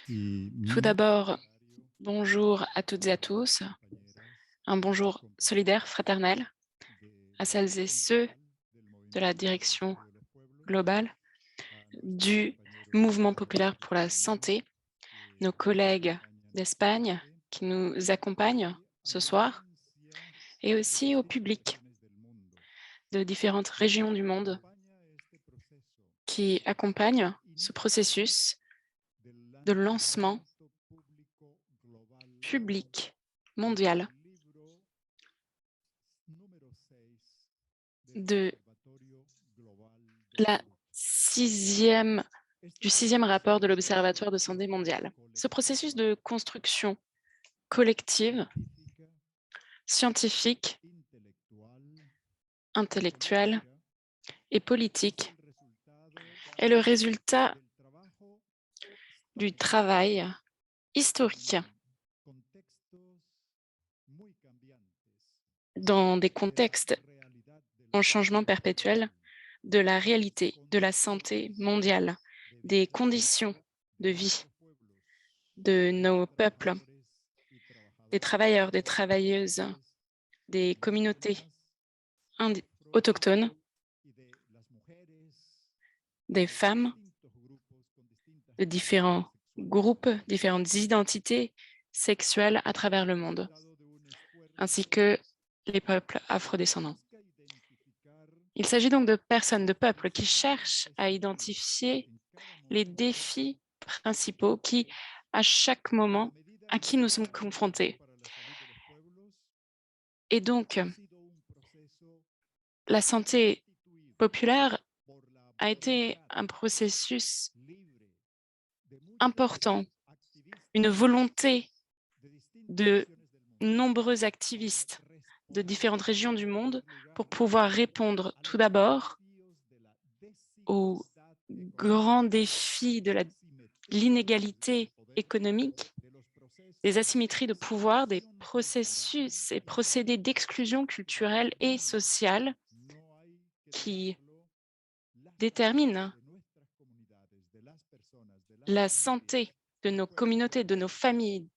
Tout d'abord, bonjour à toutes et à tous, un bonjour solidaire, fraternel, à celles et ceux de la direction globale du Mouvement populaire pour la santé, nos collègues d'Espagne qui nous accompagnent ce soir, et aussi au public de différentes régions du monde qui accompagnent ce processus de lancement public mondial de la du sixième rapport de l'Observatoire de santé mondiale. Ce processus de construction collective, scientifique, intellectuelle et politique est le résultat du travail historique dans des contextes en changement perpétuel de la réalité de la santé mondiale, des conditions de vie de nos peuples, des travailleurs, des travailleuses, des communautés autochtones, des femmes, de différents groupes, différentes identités sexuelles à travers le monde, ainsi que les peuples afrodescendants. Il s'agit donc de personnes, de peuples qui cherchent à identifier les défis principaux à chaque moment, à qui nous sommes confrontés. Et donc, la santé populaire a été un processus important, une volonté de nombreux activistes de différentes régions du monde pour pouvoir répondre tout d'abord aux grands défis de l'inégalité économique, des asymétries de pouvoir, des processus et procédés d'exclusion culturelle et sociale qui déterminent la santé de nos communautés, de nos familles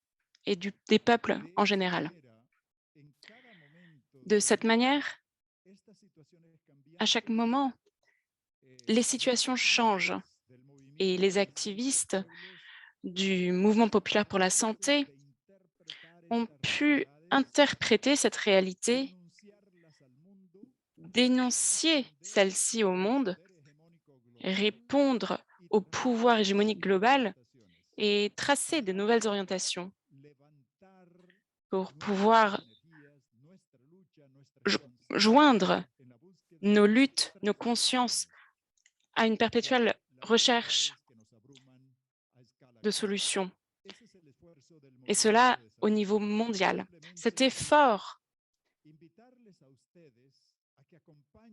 et des peuples en général. De cette manière, à chaque moment, les situations changent et les activistes du Mouvement populaire pour la santé ont pu interpréter cette réalité, dénoncer celle-ci au monde, répondre au pouvoir hégémonique global et tracer de nouvelles orientations pour pouvoir joindre nos luttes, nos consciences à une perpétuelle recherche de solutions, et cela au niveau mondial. Cet effort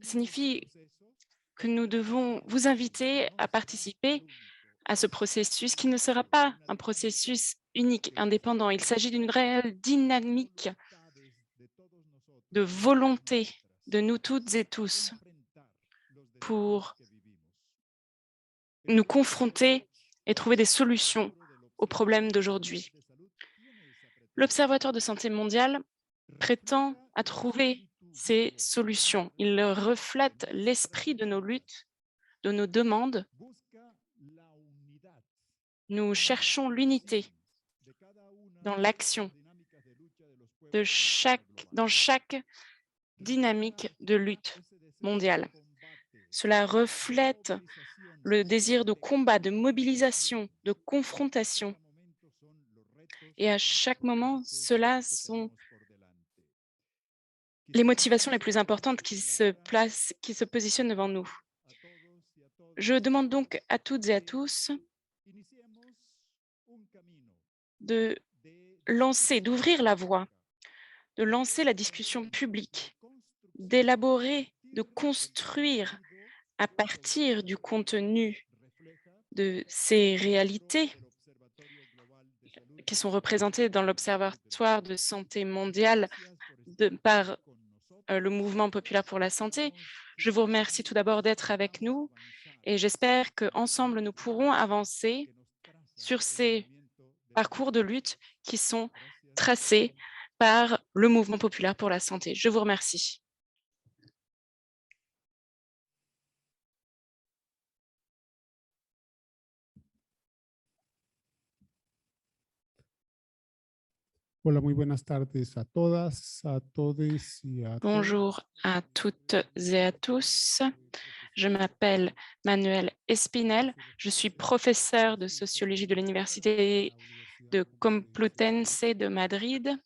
signifie que nous devons vous inviter à participer à ce processus qui ne sera pas un processus unique, indépendant. Il s'agit d'une réelle dynamique de volonté de nous toutes et tous pour nous confronter et trouver des solutions aux problèmes d'aujourd'hui. L'Observatoire de santé mondiale prétend à trouver ces solutions. Il reflète l'esprit de nos luttes, de nos demandes. Nous cherchons l'unité dans l'action dans chaque dynamique de lutte mondiale. Cela reflète le désir de combat, de mobilisation, de confrontation. Et à chaque moment, cela sont les motivations les plus importantes qui se positionnent devant nous. Je demande donc à toutes et à tous de d'ouvrir la voie, de lancer la discussion publique, d'élaborer, de construire à partir du contenu de ces réalités qui sont représentées dans l'Observatoire de santé mondiale par le Mouvement populaire pour la santé. Je vous remercie tout d'abord d'être avec nous et j'espère qu'ensemble, nous pourrons avancer sur ces parcours de lutte qui sont tracés par le mouvement populaire pour la santé. Je vous remercie. Hola, muy buenas tardes a todas, a todos y a Bonjour à toutes et à tous. Je m'appelle Manuel Espinel. Je suis professeur de sociologie de l'Université de Complutense de Madrid.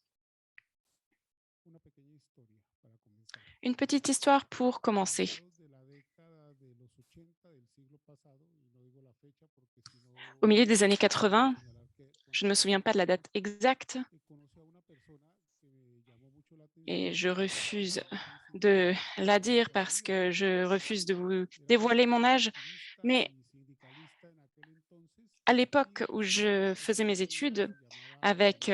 Une petite histoire pour commencer. Au milieu des années 80, je ne me souviens pas de la date exacte et je refuse de la dire parce que je refuse de vous dévoiler mon âge, mais à l'époque où je faisais mes études avec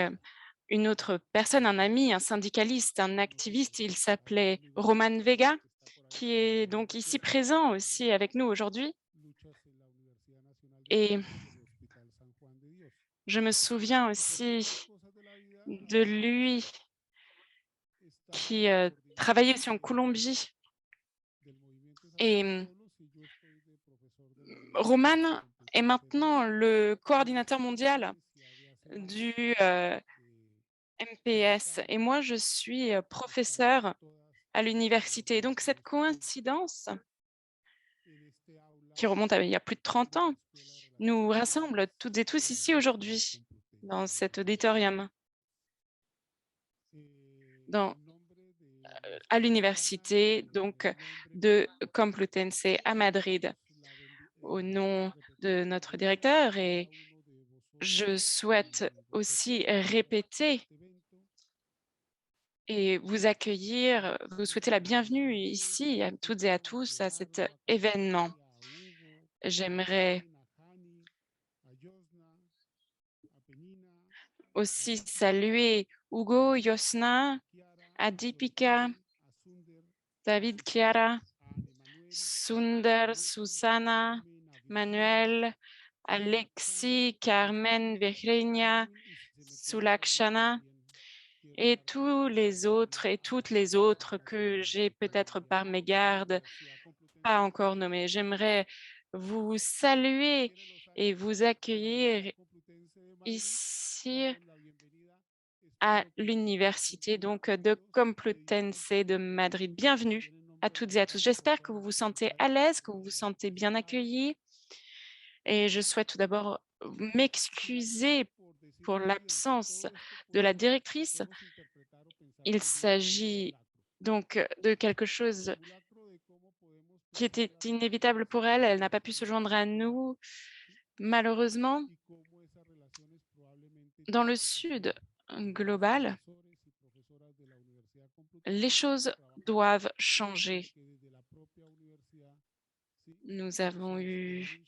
une autre personne, un ami, un syndicaliste, un activiste, il s'appelait Roman Vega, qui est donc ici présent aussi avec nous aujourd'hui. Et je me souviens aussi de lui qui travaillait aussi en Colombie. Et Roman est maintenant le coordinateur mondial du MPS et moi, je suis professeur à l'université. Donc, cette coïncidence qui remonte à il y a plus de 30 ans, nous rassemble toutes et tous ici aujourd'hui, dans cet auditorium, à l'université donc de Complutense à Madrid, au nom de notre directeur. Et je souhaite aussi répéter et vous accueillir, vous souhaiter la bienvenue ici à toutes et à tous à cet événement. J'aimerais aussi saluer Hugo, Yosna, Adipika, David, Chiara, Sunder, Susana, Manuel, Alexis, Carmen, Virginia, Sulakshana et tous les autres et toutes les autres que j'ai peut-être par mégarde pas encore nommés. J'aimerais vous saluer et vous accueillir ici à l'université donc de Complutense de Madrid. Bienvenue à toutes et à tous. J'espère que vous vous sentez à l'aise, que vous vous sentez bien accueillis. Et je souhaite tout d'abord m'excuser pour l'absence de la directrice. Il s'agit donc de quelque chose qui était inévitable pour elle. Elle n'a pas pu se joindre à nous, malheureusement. Dans le sud global, les choses doivent changer. Nous avons eu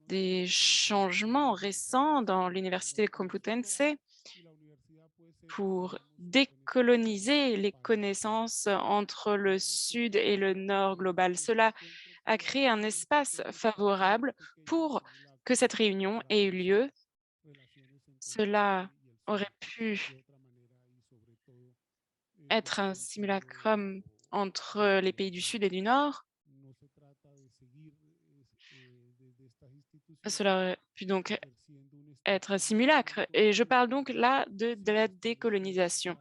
des changements récents dans l'université de Complutense pour décoloniser les connaissances entre le sud et le nord global. Cela a créé un espace favorable pour que cette réunion ait eu lieu. Cela aurait pu être un simulacrum entre les pays du Sud et du Nord. Cela aurait pu donc être un simulacre. Et je parle donc là de la décolonisation.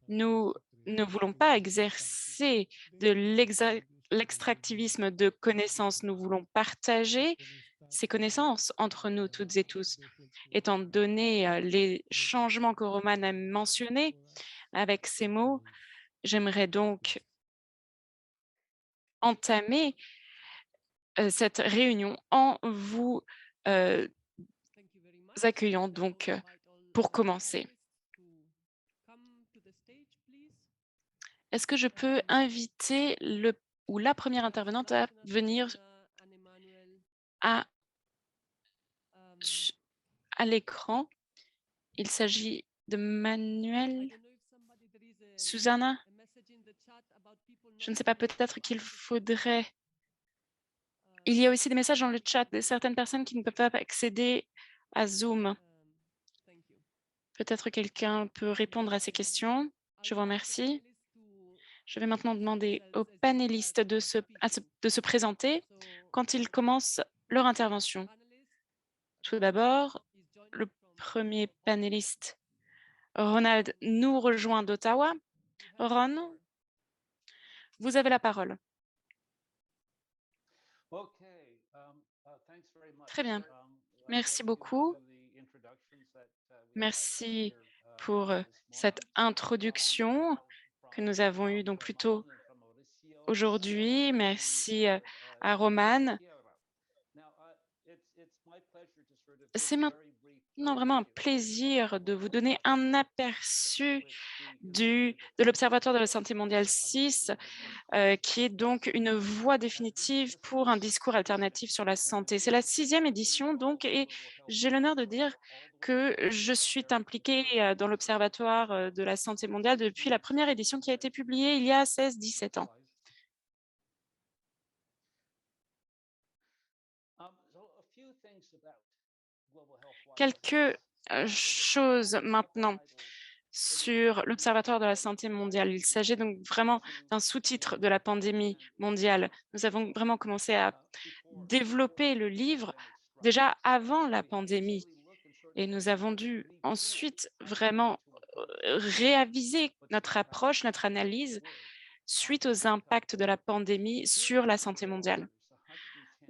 Nous ne voulons pas exercer de l'extractivisme de connaissances. Nous voulons partager ces connaissances entre nous toutes et tous. Étant donné les changements que Roman a mentionnés avec ces mots, j'aimerais donc entamer cette réunion en vous accueillant donc pour commencer. Est-ce que je peux inviter le ou la première intervenante à venir à l'écran? Il s'agit de Manuel, Susanna. Je ne sais pas, peut-être qu'il faudrait... Il y a aussi des messages dans le chat de certaines personnes qui ne peuvent pas accéder à Zoom. Peut-être quelqu'un peut répondre à ces questions. Je vous remercie. Je vais maintenant demander aux panélistes de se présenter quand ils commencent leur intervention. Tout d'abord, le premier panéliste, Ronald, nous rejoint d'Ottawa. Ron, vous avez la parole. Très bien. Merci beaucoup. Merci pour cette introduction que nous avons eue donc plus tôt aujourd'hui. Merci à Roman. C'est maintenant vraiment un plaisir de vous donner un aperçu de l'Observatoire de la santé mondiale 6, qui est donc une voie définitive pour un discours alternatif sur la santé. C'est la 6e édition donc, et j'ai l'honneur de dire que je suis impliquée dans l'Observatoire de la santé mondiale depuis la première édition qui a été publiée il y a 16-17 ans. Quelques choses maintenant sur l'Observatoire de la santé mondiale. Il s'agit donc vraiment d'un sous-titre de la pandémie mondiale. Nous avons vraiment commencé à développer le livre déjà avant la pandémie et nous avons dû ensuite vraiment réaviser notre approche, notre analyse suite aux impacts de la pandémie sur la santé mondiale.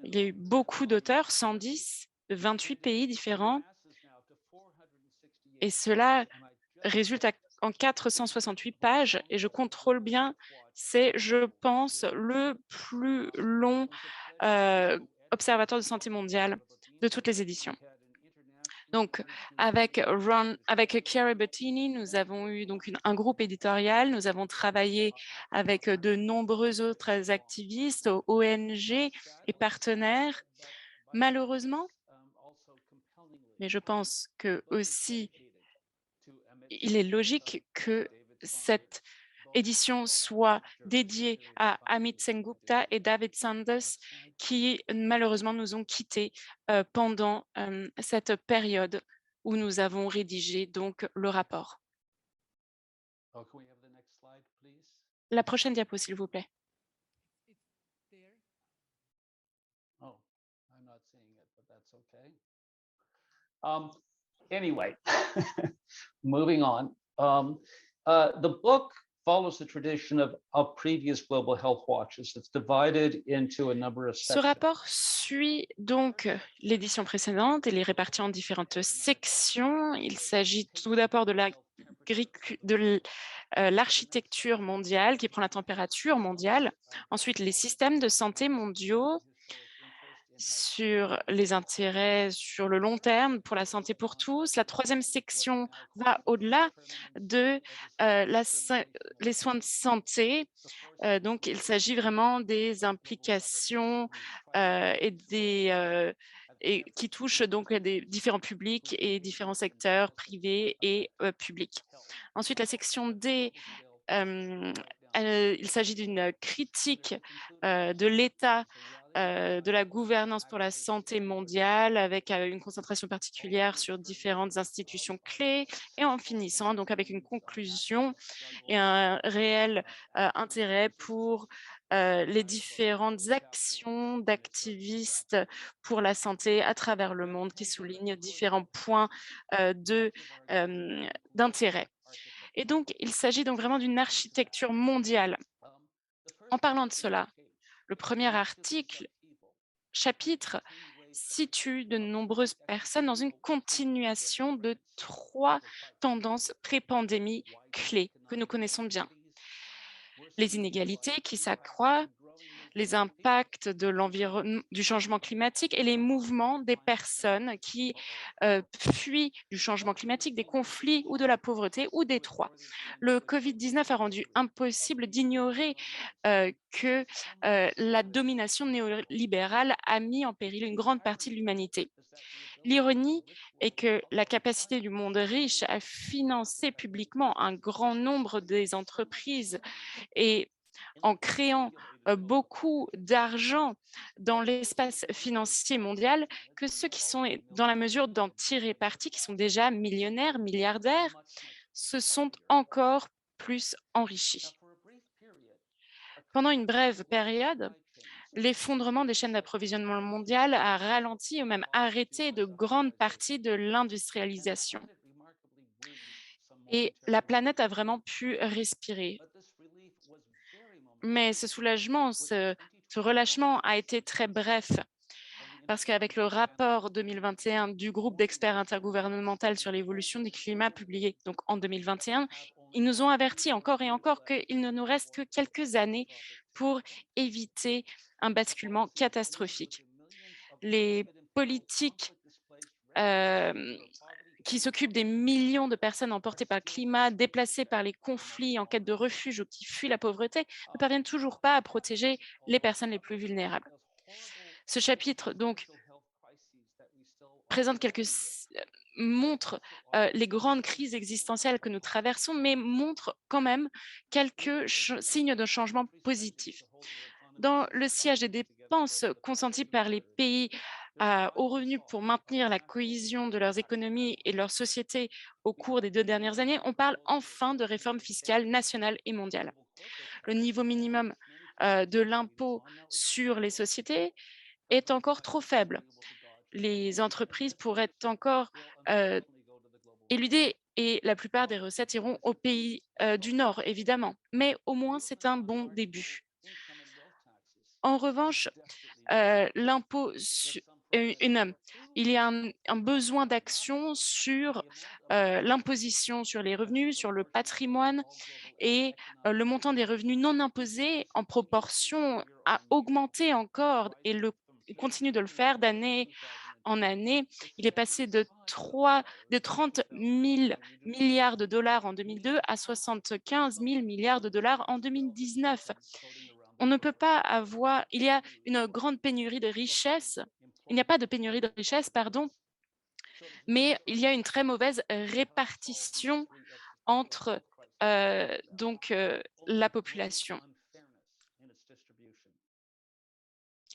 Il y a eu beaucoup d'auteurs, 110 de 28 pays différents, et cela résulte en 468 pages, et je contrôle bien, c'est, je pense, le plus long observatoire de santé mondiale de toutes les éditions. Donc, avec Chiara Bettini, nous avons eu donc un groupe éditorial. Nous avons travaillé avec de nombreux autres activistes, ONG et partenaires. Malheureusement, mais je pense que aussi il est logique que cette édition soit dédiée à Amit Sengupta et David Sanders qui malheureusement nous ont quittés pendant cette période où nous avons rédigé donc le rapport. La prochaine diapo, s'il vous plaît. Anyway, moving on. The book follows the tradition of previous global health watches. It's divided into a number of Ce sections. rapport suit donc l'édition précédente et les répartit en différentes sections. Il s'agit tout d'abord de l'architecture mondiale qui prend la température mondiale, ensuite les systèmes de santé mondiaux, sur les intérêts sur le long terme pour la santé pour tous. La troisième section va au-delà de les soins de santé. Donc, il s'agit vraiment des implications et qui touchent donc des différents publics et différents secteurs privés et publics. Ensuite, la section D, il s'agit d'une critique de l'état de la gouvernance pour la santé mondiale avec une concentration particulière sur différentes institutions clés et en finissant donc avec une conclusion et un réel intérêt pour les différentes actions d'activistes pour la santé à travers le monde qui soulignent différents points d'intérêt. Et donc, il s'agit donc vraiment d'une architecture mondiale. En parlant de cela, le premier chapitre situe de nombreuses personnes dans une continuation de 3 tendances pré-pandémie clés que nous connaissons bien. Les inégalités qui s'accroissent, les impacts du changement climatique et les mouvements des personnes qui fuient du changement climatique, des conflits ou de la pauvreté ou des trois. Le Covid-19 a rendu impossible d'ignorer que la domination néolibérale a mis en péril une grande partie de l'humanité. L'ironie est que la capacité du monde riche à financer publiquement un grand nombre des entreprises et en créant beaucoup d'argent dans l'espace financier mondial que ceux qui sont dans la mesure d'en tirer parti, qui sont déjà millionnaires, milliardaires, se sont encore plus enrichis. Pendant une brève période, l'effondrement des chaînes d'approvisionnement mondiales a ralenti ou même arrêté de grandes parties de l'industrialisation. Et la planète a vraiment pu respirer. Mais ce soulagement, ce relâchement a été très bref, parce qu'avec le rapport 2021 du groupe d'experts intergouvernemental sur l'évolution du climat publié donc en 2021, ils nous ont avertis encore et encore qu'il ne nous reste que quelques années pour éviter un basculement catastrophique. Les politiques qui s'occupent des millions de personnes emportées par le climat, déplacées par les conflits, en quête de refuge ou qui fuient la pauvreté, ne parviennent toujours pas à protéger les personnes les plus vulnérables. Ce chapitre, donc, présente montre les grandes crises existentielles que nous traversons, mais montre quand même quelques signes de changement positifs. Dans le sillage des dépenses consenties par les pays aux revenus pour maintenir la cohésion de leurs économies et de leurs sociétés au cours des 2 dernières années, on parle enfin de réformes fiscales nationales et mondiales. Le niveau minimum de l'impôt sur les sociétés est encore trop faible. Les entreprises pourraient encore éluder et la plupart des recettes iront aux pays du Nord, évidemment. Mais au moins, c'est un bon début. En revanche, l'impôt il y a un besoin d'action sur l'imposition sur les revenus, sur le patrimoine et le montant des revenus non imposés en proportion a augmenté encore et continue de le faire d'année en année. Il est passé de 30 000 milliards de dollars en 2002 à 75 000 milliards de dollars en 2019. On ne peut pas avoir, il y a une grande pénurie de richesses, il n'y a pas de pénurie de richesses, pardon, mais il y a une très mauvaise répartition entre la population.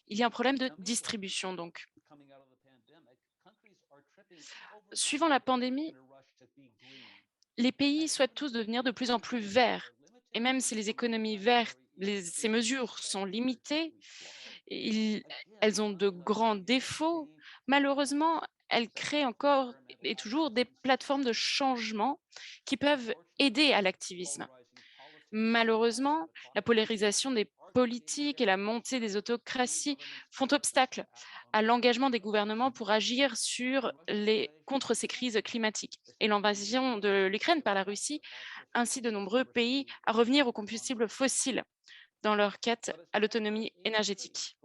Il y a un problème de distribution, donc. Suivant la pandémie, les pays souhaitent tous devenir de plus en plus verts. Et même si les économies vertes, ces mesures sont limitées, elles ont de grands défauts. Malheureusement, elles créent encore et toujours des plateformes de changement qui peuvent aider à l'activisme. Malheureusement, la polarisation des politiques et la montée des autocraties font obstacle à l'engagement des gouvernements pour agir contre ces crises climatiques. Et l'invasion de l'Ukraine par la Russie incite de nombreux pays à revenir aux combustibles fossiles dans leur quête à l'autonomie énergétique.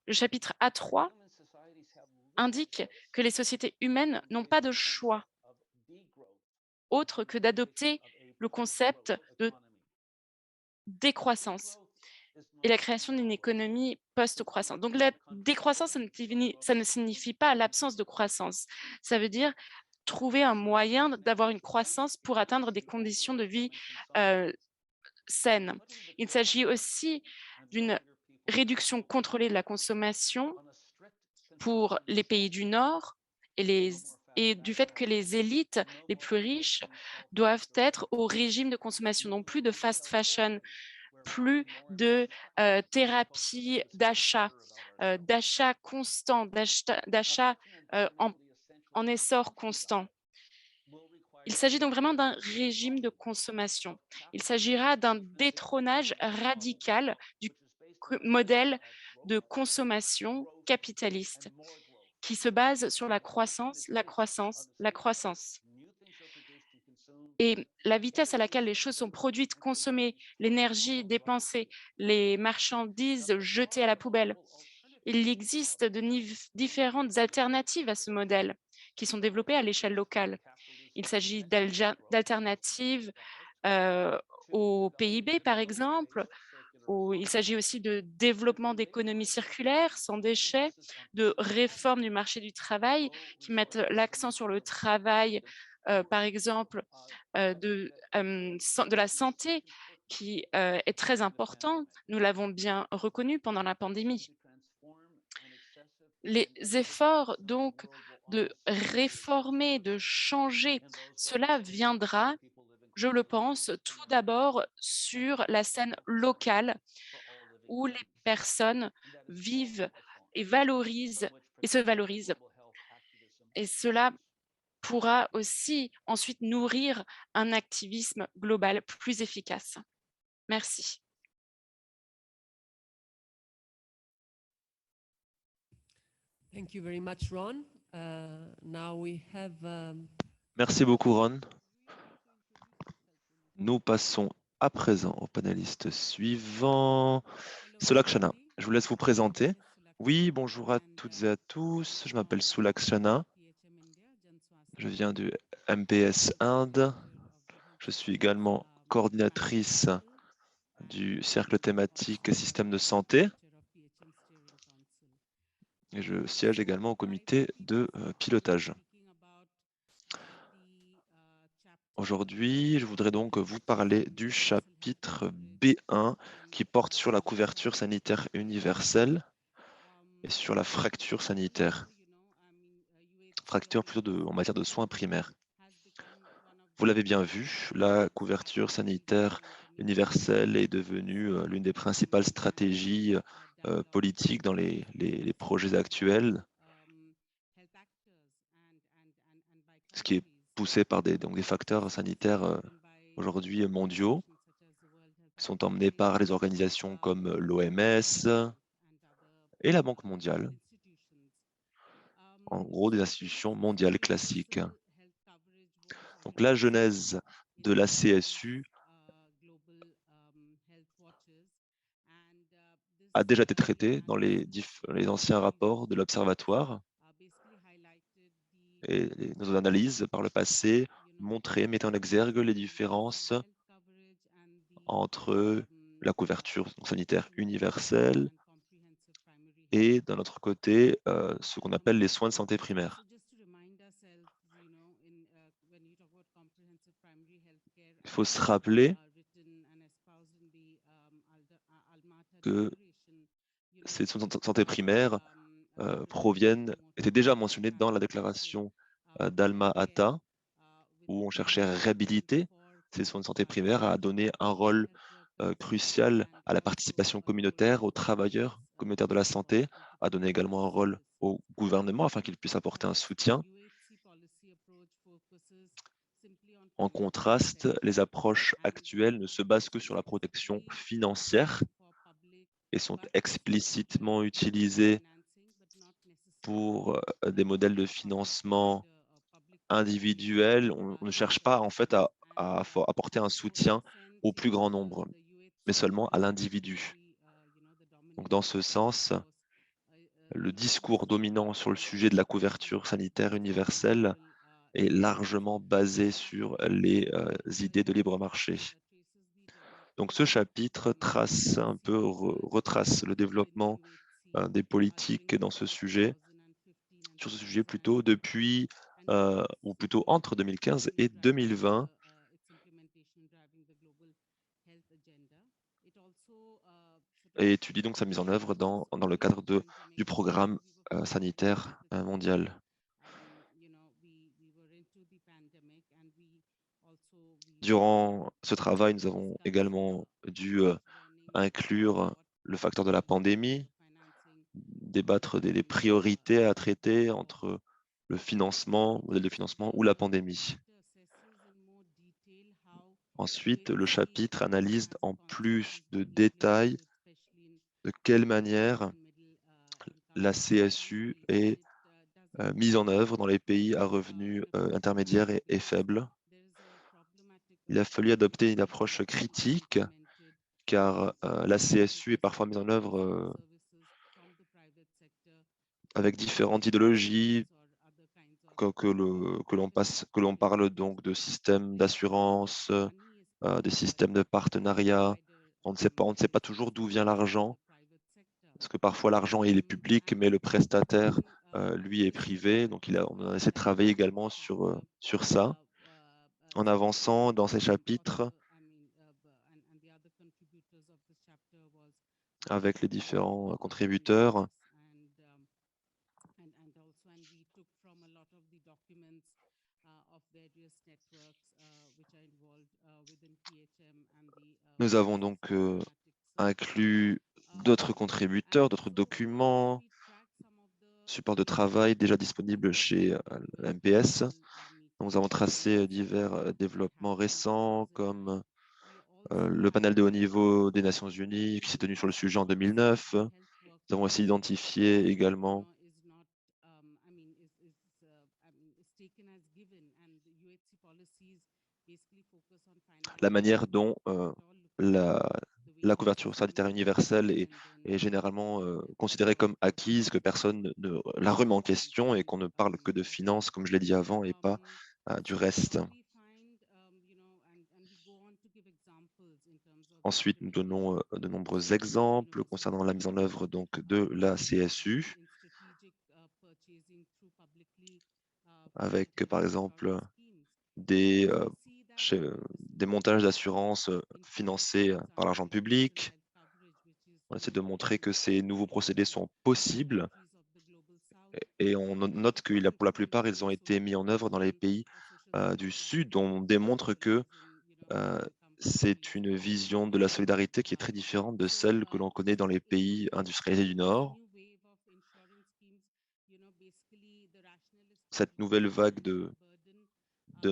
Le chapitre A3 indique que les sociétés humaines n'ont pas de choix autre que d'adopter le concept de décroissance et la création d'une économie post-croissance. Donc la décroissance, ça ne signifie pas l'absence de croissance. Ça veut dire trouver un moyen d'avoir une croissance pour atteindre des conditions de vie saines. Il s'agit aussi d'une réduction contrôlée de la consommation pour les pays du Nord et du fait que les élites les plus riches doivent être au régime de consommation, non plus de fast fashion, plus de thérapie d'achat constant, d'achat en essor constant. Il s'agit donc vraiment d'un régime de consommation. Il s'agira d'un détrônage radical du modèle de consommation capitaliste qui se base sur la croissance, la croissance, la croissance. Et la vitesse à laquelle les choses sont produites, consommées, l'énergie dépensée, les marchandises jetées à la poubelle. Il existe de différentes alternatives à ce modèle qui sont développées à l'échelle locale. Il s'agit d'alternatives au PIB, par exemple, il s'agit aussi de développement d'économies circulaires sans déchets, de réforme du marché du travail qui mettent l'accent sur le travail, par exemple, de la santé qui est très important. Nous l'avons bien reconnu pendant la pandémie. Les efforts donc de réformer, de changer, cela viendra, je le pense, tout d'abord sur la scène locale où les personnes vivent et valorisent et se valorisent. Et cela pourra aussi ensuite nourrir un activisme global plus efficace. Merci. Thank you very much, Ron. Now we have Merci beaucoup, Ron. Nous passons à présent au panéliste suivant, Sulakshana. Je vous laisse vous présenter. Oui, bonjour à toutes et à tous. Je m'appelle Sulakshana. Je viens du MPS Inde. Je suis également coordinatrice du cercle thématique système de santé. Et je siège également au comité de pilotage. Aujourd'hui, je voudrais donc vous parler du chapitre B1 qui porte sur la couverture sanitaire universelle et sur la fracture sanitaire. Fracture plutôt en matière de soins primaires. Vous l'avez bien vu, la couverture sanitaire universelle est devenue l'une des principales stratégies politiques dans les projets actuels, ce qui est poussé par des facteurs sanitaires aujourd'hui mondiaux, qui sont emmenés par les organisations comme l'OMS et la Banque mondiale, en gros des institutions mondiales classiques. Donc la genèse de la CSU a déjà été traitée dans les anciens rapports de l'Observatoire, et nos analyses par le passé mettaient en exergue les différences entre la couverture sanitaire universelle et d'un autre côté, ce qu'on appelle les soins de santé primaire. Il faut se rappeler que ces soins de santé primaire étaient déjà mentionnés dans la déclaration d'Alma-Ata, où on cherchait à réhabiliter ces soins de santé primaire, à donner un rôle crucial à la participation communautaire, aux travailleurs communautaires de la santé, à donner également un rôle au gouvernement afin qu'il puisse apporter un soutien. En contraste, les approches actuelles ne se basent que sur la protection financière et sont explicitement utilisées pour des modèles de financement individuels. On ne cherche pas en fait à apporter un soutien au plus grand nombre, mais seulement à l'individu. Donc dans ce sens, le discours dominant sur le sujet de la couverture sanitaire universelle est largement basé sur les idées de libre marché. Donc ce chapitre retrace le développement des politiques dans ce sujet, sur ce sujet plutôt depuis, ou plutôt entre 2015 et 2020. Et étudie donc sa mise en œuvre dans le cadre du programme sanitaire mondial. Durant ce travail, nous avons également dû inclure le facteur de la pandémie, débattre des priorités à traiter entre le modèle de financement ou la pandémie. Ensuite, le chapitre analyse en plus de détails de quelle manière la CSU est mise en œuvre dans les pays à revenus intermédiaires et faibles. Il a fallu adopter une approche critique car la CSU est parfois mise en œuvre avec différentes idéologies, que l'on parle donc de systèmes d'assurance, des systèmes de partenariat. On ne sait pas toujours d'où vient l'argent, parce que parfois l'argent il est public, mais le prestataire, lui, est privé. Donc on a essayé de travailler également sur ça, en avançant dans ces chapitres avec les différents contributeurs. Nous avons donc inclus d'autres contributeurs, d'autres documents, supports de travail déjà disponibles chez l'MPS. Nous avons tracé divers développements récents comme le panel de haut niveau des Nations Unies qui s'est tenu sur le sujet en 2009. Nous avons aussi identifié également la manière dont la couverture sanitaire universelle est généralement considérée comme acquise, que personne ne la remet en question et qu'on ne parle que de finances, comme je l'ai dit avant, et pas du reste. Ensuite, nous donnons de nombreux exemples concernant la mise en œuvre donc, de la CSU, avec par exemple des montages d'assurance financés par l'argent public. On essaie de montrer que ces nouveaux procédés sont possibles et on note que pour la plupart, ils ont été mis en œuvre dans les pays du Sud. On démontre que c'est une vision de la solidarité qui est très différente de celle que l'on connaît dans les pays industrialisés du Nord. Cette nouvelle vague de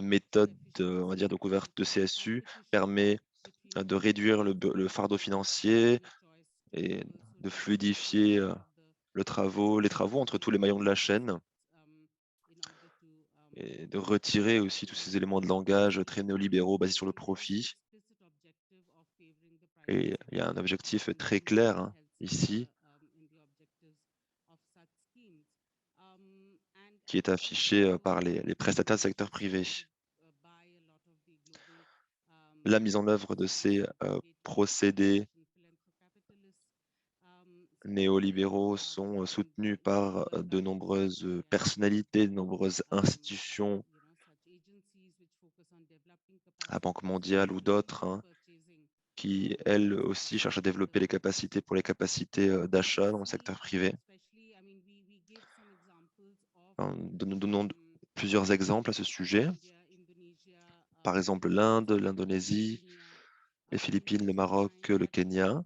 méthodes, on va dire, de couverture de CSU permet de réduire le fardeau financier et de fluidifier les travaux entre tous les maillons de la chaîne et de retirer aussi tous ces éléments de langage très néolibéraux basés sur le profit. Et il y a un objectif très clair ici qui est affiché par les prestataires du secteur privé. La mise en œuvre de ces procédés néolibéraux sont soutenus par de nombreuses personnalités, de nombreuses institutions, la Banque mondiale ou d'autres, qui, elles aussi, cherchent à développer les capacités pour les capacités d'achat dans le secteur privé. Nous donnons plusieurs exemples à ce sujet. Par exemple, l'Inde, l'Indonésie, les Philippines, le Maroc, le Kenya.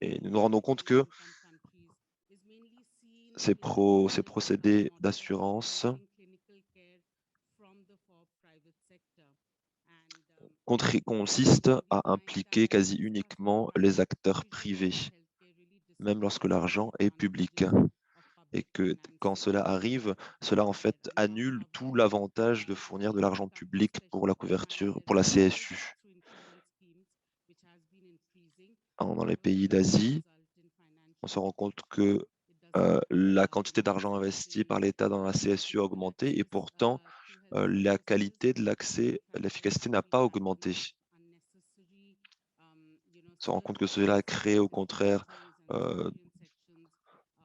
Et nous nous rendons compte que ces procédés d'assurance consistent à impliquer quasi uniquement les acteurs privés, même lorsque l'argent est public. Et que quand cela arrive, cela en fait annule tout l'avantage de fournir de l'argent public pour la couverture, pour la CSU. Dans les pays d'Asie, on se rend compte que la quantité d'argent investi par l'État dans la CSU a augmenté et pourtant la qualité de l'accès, l'efficacité n'a pas augmenté. On se rend compte que cela a créé au contraire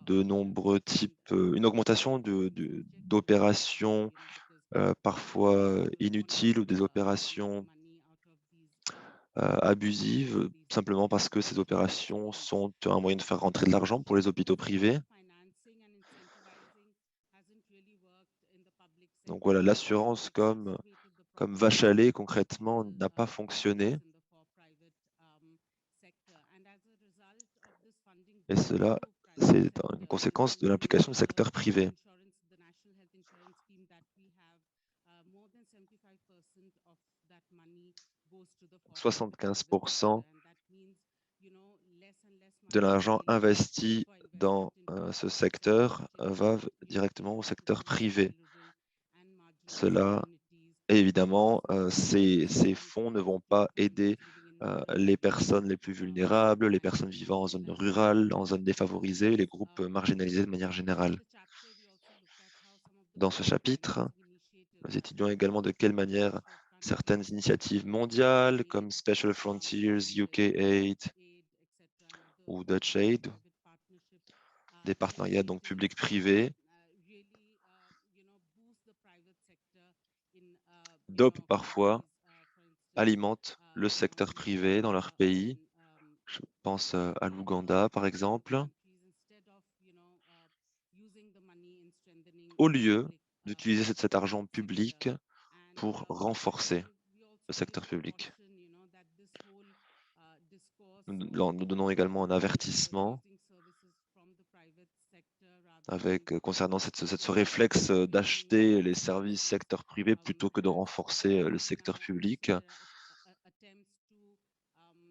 de nombreux types, une augmentation d'opérations parfois inutiles ou des opérations abusives, simplement parce que ces opérations sont un moyen de faire rentrer de l'argent pour les hôpitaux privés. Donc voilà, l'assurance comme vache à lait, concrètement, n'a pas fonctionné. Et cela, c'est une conséquence de l'implication du secteur privé. 75% de l'argent investi dans ce secteur va directement au secteur privé. Cela, évidemment, ces fonds ne vont pas aider les personnes les plus vulnérables, les personnes vivant en zone rurale, en zone défavorisée, les groupes marginalisés de manière générale. Dans ce chapitre, nous étudions également de quelle manière certaines initiatives mondiales comme Special Frontiers, UK Aid ou Dutch Aid, des partenariats donc publics-privés, dopent parfois, alimentent le secteur privé dans leur pays. Je pense à l'Ouganda, par exemple, au lieu d'utiliser cet argent public pour renforcer le secteur public. Nous donnons également un avertissement concernant ce réflexe d'acheter les services secteur privé plutôt que de renforcer le secteur public.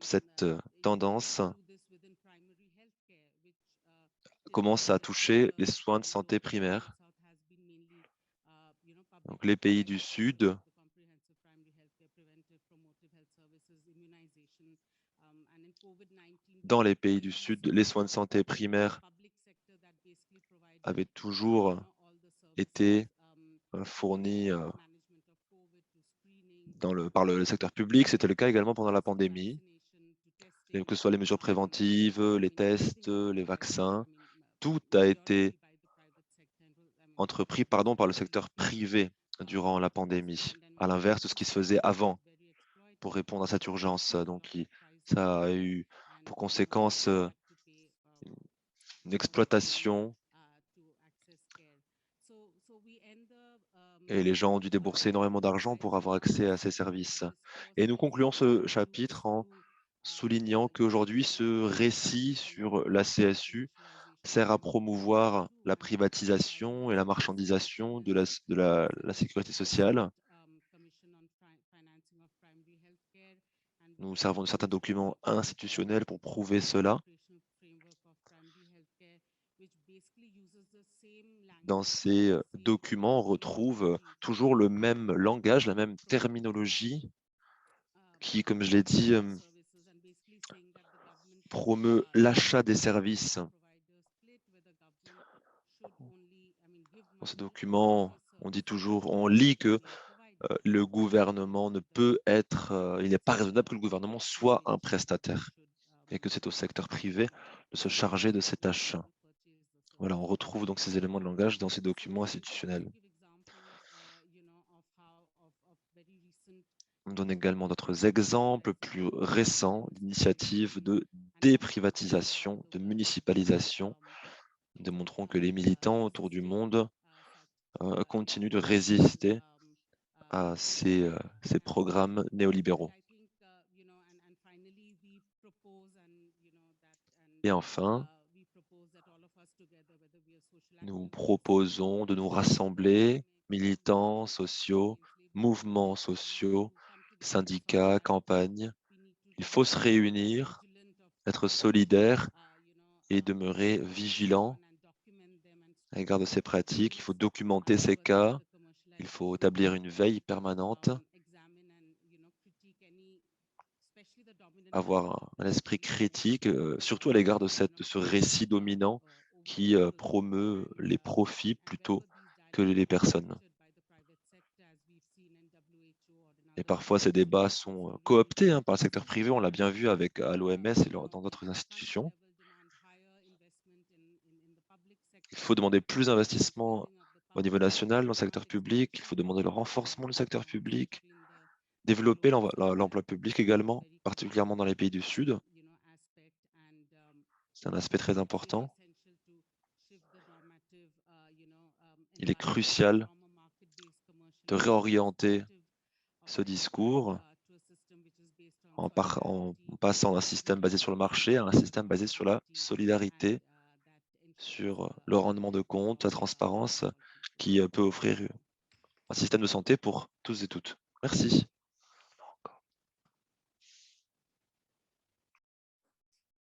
Cette tendance commence à toucher les soins de santé primaires. Donc, les pays du Sud dans les pays du Sud, les soins de santé primaires avaient toujours été fournis par le secteur public. C'était le cas également pendant la pandémie, que ce soit les mesures préventives, les tests, les vaccins. Tout a été entrepris par le secteur privé durant la pandémie, à l'inverse de ce qui se faisait avant pour répondre à cette urgence. Donc, ça a eu pour conséquence une exploitation et les gens ont dû débourser énormément d'argent pour avoir accès à ces services. Et nous concluons ce chapitre en soulignant qu'aujourd'hui, ce récit sur la CSU sert à promouvoir la privatisation et la marchandisation de la sécurité sociale. Nous servons de certains documents institutionnels pour prouver cela. Dans ces documents, on retrouve toujours le même langage, la même terminologie qui, comme je l'ai dit, promeut l'achat des services. Dans ce document, on dit toujours, on lit que le gouvernement ne peut être, il n'est pas raisonnable que le gouvernement soit un prestataire et que c'est au secteur privé de se charger de ces tâches. Voilà, on retrouve donc ces éléments de langage dans ces documents institutionnels. On donne également d'autres exemples plus récents d'initiatives de déprivatisation, de municipalisation. Nous démontrons que les militants autour du monde continuent de résister à ces programmes néolibéraux. Et enfin, nous proposons de nous rassembler, militants sociaux, mouvements sociaux, syndicats, campagnes. Il faut se réunir, être solidaire et demeurer vigilant à l'égard de ces pratiques. Il faut documenter ces cas. Il faut établir une veille permanente, avoir un esprit critique, surtout à l'égard de ce récit dominant qui promeut les profits plutôt que les personnes. Et parfois, ces débats sont cooptés par le secteur privé. On l'a bien vu à l'OMS et dans d'autres institutions. Il faut demander plus d'investissement au niveau national dans le secteur public. Il faut demander le renforcement du secteur public, développer l'emploi public également, particulièrement dans les pays du Sud. C'est un aspect très important. Il est crucial de réorienter ce discours en passant d'un système basé sur le marché à un système basé sur la solidarité, sur le rendement de compte, la transparence, qui peut offrir un système de santé pour tous et toutes. Merci.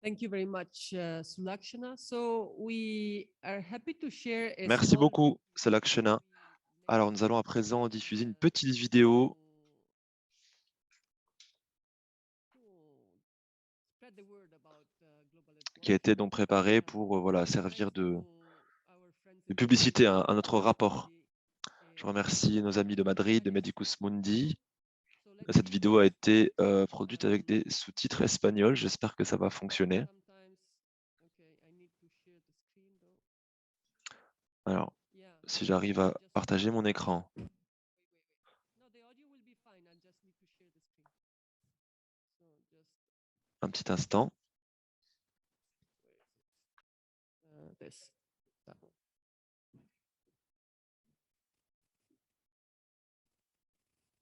Thank you very much, Sulakshana. So we are happy to share a Merci small beaucoup, Sulakshana. Alors, nous allons à présent diffuser une petite vidéo qui a été donc préparée pour servir de publicité à notre rapport. Je remercie nos amis de Madrid, de Medicus Mundi. Cette vidéo a été produite avec des sous-titres espagnols. J'espère que ça va fonctionner. Alors, si j'arrive à partager mon écran. un petit instant. This. That one.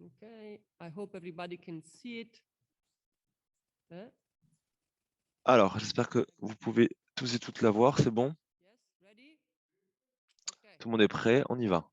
Okay, I hope everybody can see it. Alors, j'espère que vous pouvez tous et toutes la voir, c'est bon? Yes, ready? Okay. Tout le monde est prêt, on y va.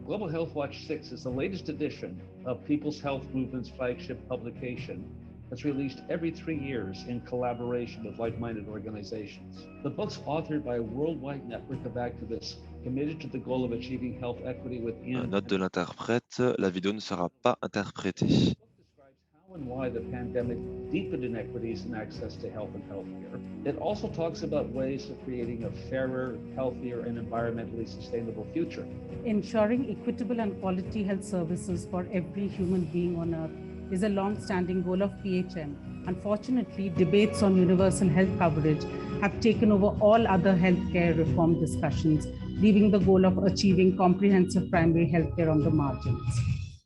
Global Health Watch 6 is the latest edition of People's Health Movement's flagship publication that's released every 3 years in collaboration with like-minded organizations. The book's authored by a worldwide network of activists committed to the goal of achieving health equity within. Note de l'interprète, la vidéo ne sera pas interprétée. The book describes how and why the pandemic deepened inequities in access to health and healthcare. It also talks about ways of creating a fairer, healthier, and environmentally sustainable future. Ensuring equitable and quality health services for every human being on earth is a long-standing goal of PHM. Unfortunately, debates on universal health coverage have taken over all other healthcare reform discussions, leaving the goal of achieving comprehensive primary healthcare on the margins.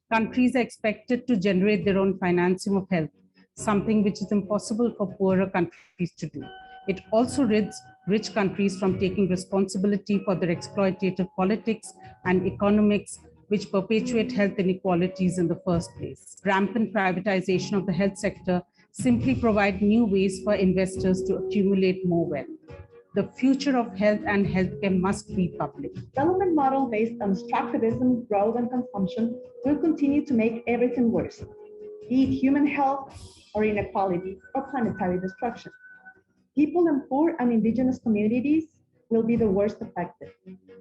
Countries are expected to generate their own financing of health, something which is impossible for poorer countries to do. It also rids rich countries from taking responsibility for their exploitative politics and economics, which perpetuate health inequalities in the first place. Rampant privatization of the health sector simply provide new ways for investors to accumulate more wealth. The future of health and healthcare must be public. Development model based on extractivism, growth, and consumption will continue to make everything worse, be it human health or inequality or planetary destruction. People in poor and indigenous communities will be the worst affected.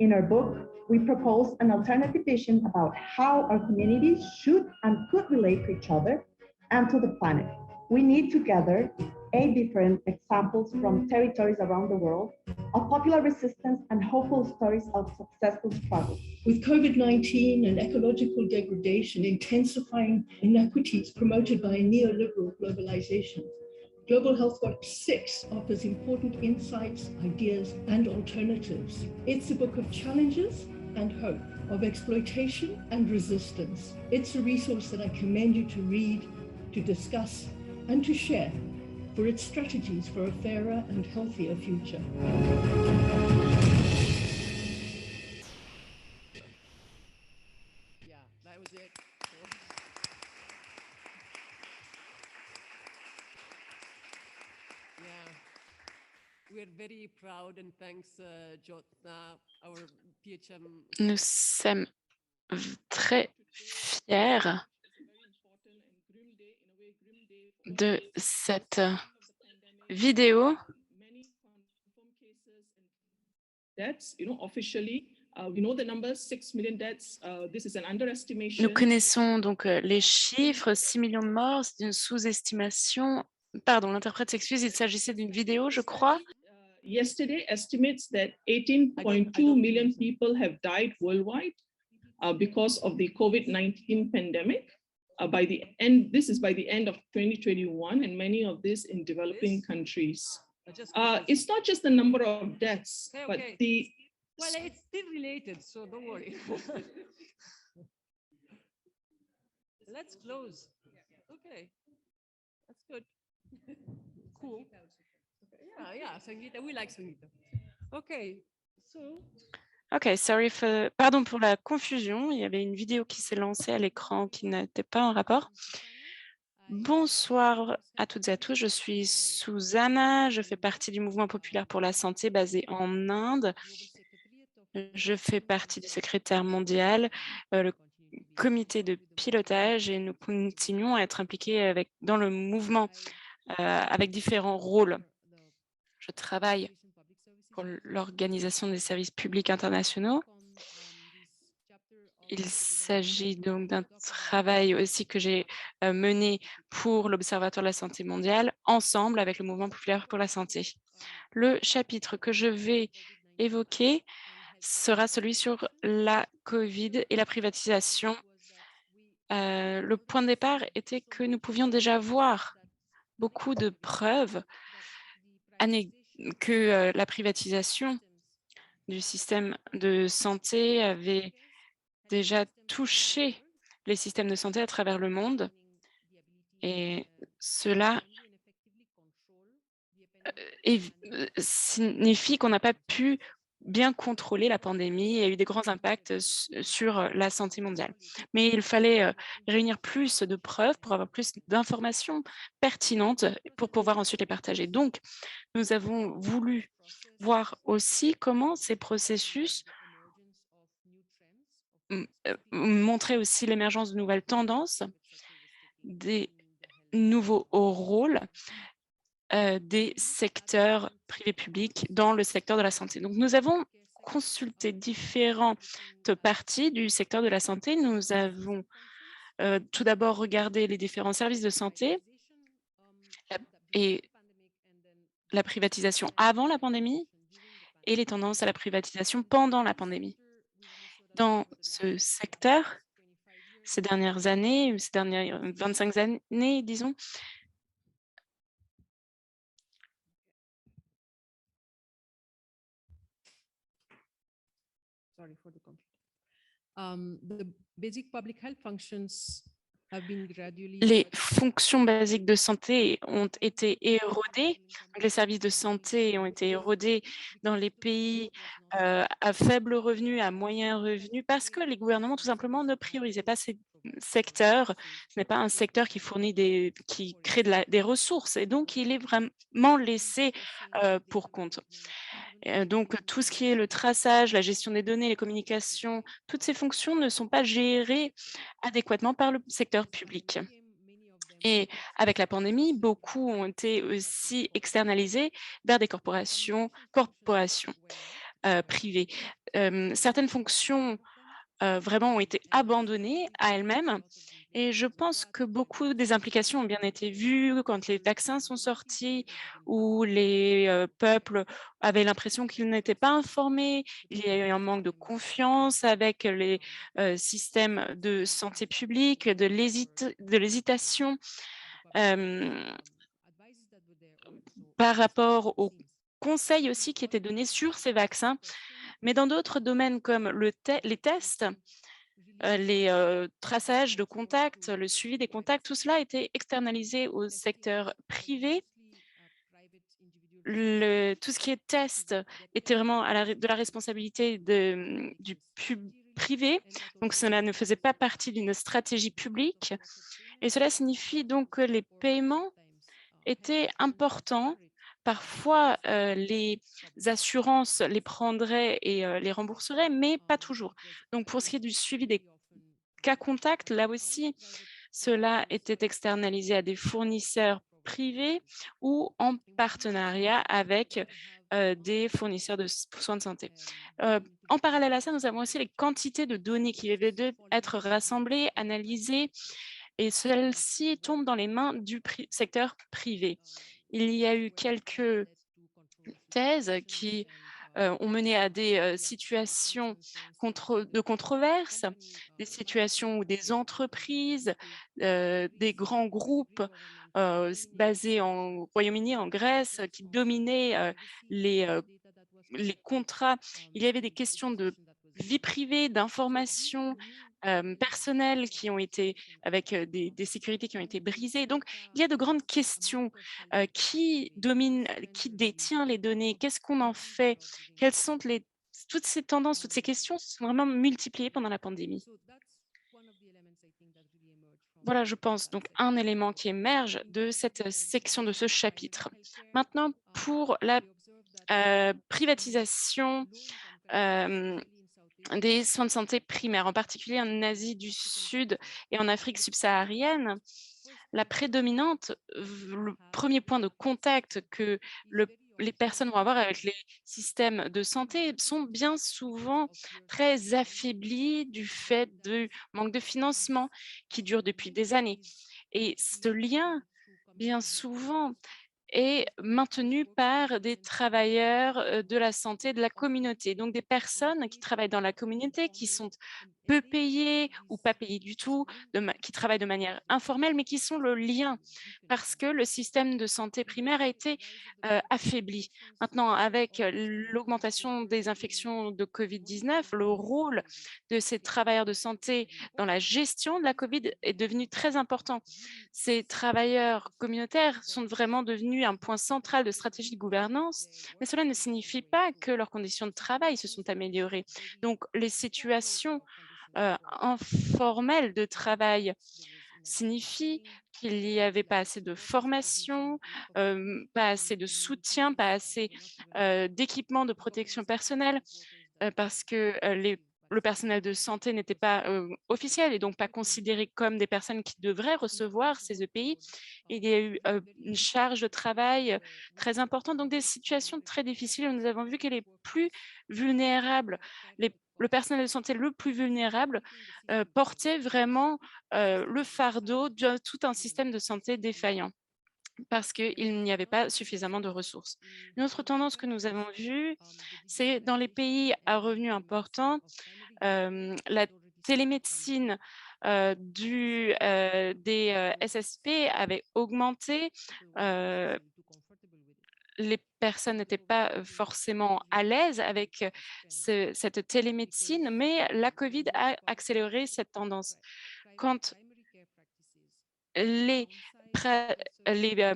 In our book, we propose an alternative vision about how our communities should and could relate to each other and to the planet. We need to gather 8 different examples from territories around the world of popular resistance and hopeful stories of successful struggle. With COVID-19 and ecological degradation intensifying inequities promoted by neoliberal globalization, Global Health Watch 6 offers important insights, ideas, and alternatives. It's a book of challenges and hope, of exploitation and resistance. It's a resource that I commend you to read, to discuss, and to share for its strategies for a fairer and healthier future. Yeah, that was it. Yeah, we're very proud and thanks, Jyotna, our PHM. Nous sommes très fiers de cette vidéo. Deaths, officially, we know the numbers, 6 million deaths. This is an underestimation. Nous connaissons donc les chiffres, 6 millions de morts, c'est une sous-estimation. Pardon, l'interprète s'excuse, il s'agissait d'une vidéo, je crois. Yesterday, estimates that 18.2 million people have died worldwide because of the COVID-19 pandemic. By the end, this is by the end of 2021, and many of this in developing countries. It's not just the number of deaths, but the. Well, it's still related, so don't worry. Let's close. Okay, that's good. Cool. Yeah, Sangeeta, we like Sangeeta. Okay, so. Ok, pardon pour la confusion. Il y avait une vidéo qui s'est lancée à l'écran qui n'était pas en rapport. Bonsoir à toutes et à tous. Je suis Susanna. Je fais partie du mouvement populaire pour la santé basé en Inde. Je fais partie du secrétaire mondial, le comité de pilotage, et nous continuons à être impliqués dans le mouvement avec différents rôles. Je travaille pour l'Organisation des services publics internationaux. Il s'agit donc d'un travail aussi que j'ai mené pour l'Observatoire de la santé mondiale, ensemble avec le Mouvement populaire pour la santé. Le chapitre que je vais évoquer sera celui sur la COVID et la privatisation. Le point de départ était que nous pouvions déjà voir beaucoup de preuves que la privatisation du système de santé avait déjà touché les systèmes de santé à travers le monde et cela signifie qu'on n'a pas pu bien contrôler la pandémie et a eu des grands impacts sur la santé mondiale. Mais il fallait réunir plus de preuves pour avoir plus d'informations pertinentes pour pouvoir ensuite les partager. Donc, nous avons voulu voir aussi comment ces processus montraient aussi l'émergence de nouvelles tendances, des nouveaux rôles des secteurs privés publics dans le secteur de la santé. Donc, nous avons consulté différentes parties du secteur de la santé. Nous avons tout d'abord regardé les différents services de santé et la privatisation avant la pandémie et les tendances à la privatisation pendant la pandémie. Dans ce secteur, ces dernières années, ces dernières 25 années, disons, les fonctions basiques de santé ont été érodées. Les services de santé ont été érodés dans les pays à faible revenu, à moyen revenu, parce que les gouvernements tout simplement ne priorisaient pas ces secteurs. Ce n'est pas un secteur qui fournit qui crée des ressources et donc il est vraiment laissé pour compte. Donc, tout ce qui est le traçage, la gestion des données, les communications, toutes ces fonctions ne sont pas gérées adéquatement par le secteur public. Et avec la pandémie, beaucoup ont été aussi externalisés vers des corporations privées. Certaines fonctions vraiment ont été abandonnées à elles-mêmes. Et je pense que beaucoup des implications ont bien été vues quand les vaccins sont sortis, où les peuples avaient l'impression qu'ils n'étaient pas informés. Il y a eu un manque de confiance avec les systèmes de santé publique, de l'hésitation par rapport aux conseils aussi qui étaient donnés sur ces vaccins. Mais dans d'autres domaines comme les tests, les traçages de contacts, le suivi des contacts, tout cela a été externalisé au secteur privé. Tout ce qui est test était vraiment de la responsabilité du privé, donc cela ne faisait pas partie d'une stratégie publique. Et cela signifie donc que les paiements étaient importants. Parfois, les assurances les prendraient et les rembourseraient, mais pas toujours. Donc, pour ce qui est du suivi des cas contacts, là aussi, cela était externalisé à des fournisseurs privés ou en partenariat avec des fournisseurs de soins de santé. En parallèle à ça, nous avons aussi les quantités de données qui devaient être rassemblées, analysées, et celles-ci tombent dans les mains du secteur privé. Il y a eu quelques thèses qui ont mené à des situations de controverse, des situations où des entreprises, des grands groupes basés en Royaume-Uni, en Grèce, qui dominaient les contrats. Il y avait des questions de vie privée, d'informations personnelles qui ont été avec des sécurités qui ont été brisées. Donc, il y a de grandes questions. Qui domine, qui détient les données? Qu'est-ce qu'on en fait? Quelles sont toutes ces tendances, toutes ces questions se sont vraiment multipliées pendant la pandémie. Voilà, je pense, donc un élément qui émerge de cette section, de ce chapitre. Maintenant, pour la privatisation des soins de santé primaires, en particulier en Asie du Sud et en Afrique subsaharienne, la prédominante, le premier point de contact que les personnes vont avoir avec les systèmes de santé sont bien souvent très affaiblis du fait du manque de financement qui dure depuis des années. Et ce lien, bien souvent, est maintenu par des travailleurs de la santé de la communauté. Donc des personnes qui travaillent dans la communauté, qui sont peu payés ou pas payés du tout, qui travaillent de manière informelle, mais qui sont le lien parce que le système de santé primaire a été affaibli. Maintenant, avec l'augmentation des infections de Covid-19, le rôle de ces travailleurs de santé dans la gestion de la Covid est devenu très important. Ces travailleurs communautaires sont vraiment devenus un point central de stratégie de gouvernance, mais cela ne signifie pas que leurs conditions de travail se sont améliorées. Donc, les situations informelles de travail signifient qu'il n'y avait pas assez de formation, pas assez de soutien, pas assez d'équipements de protection personnelle, parce que le personnel de santé n'était pas officiel et donc pas considéré comme des personnes qui devraient recevoir ces EPI. Il y a eu une charge de travail très importante, donc des situations très difficiles. Nous avons vu que les plus vulnérables, le personnel de santé le plus vulnérable portait vraiment le fardeau de tout un système de santé défaillant parce qu'il n'y avait pas suffisamment de ressources. Une autre tendance que nous avons vue, c'est dans les pays à revenus importants, la télémédecine des SSP avait augmenté. Les personnes n'étaient pas forcément à l'aise avec cette télémédecine, mais la COVID a accéléré cette tendance. Quand les, les,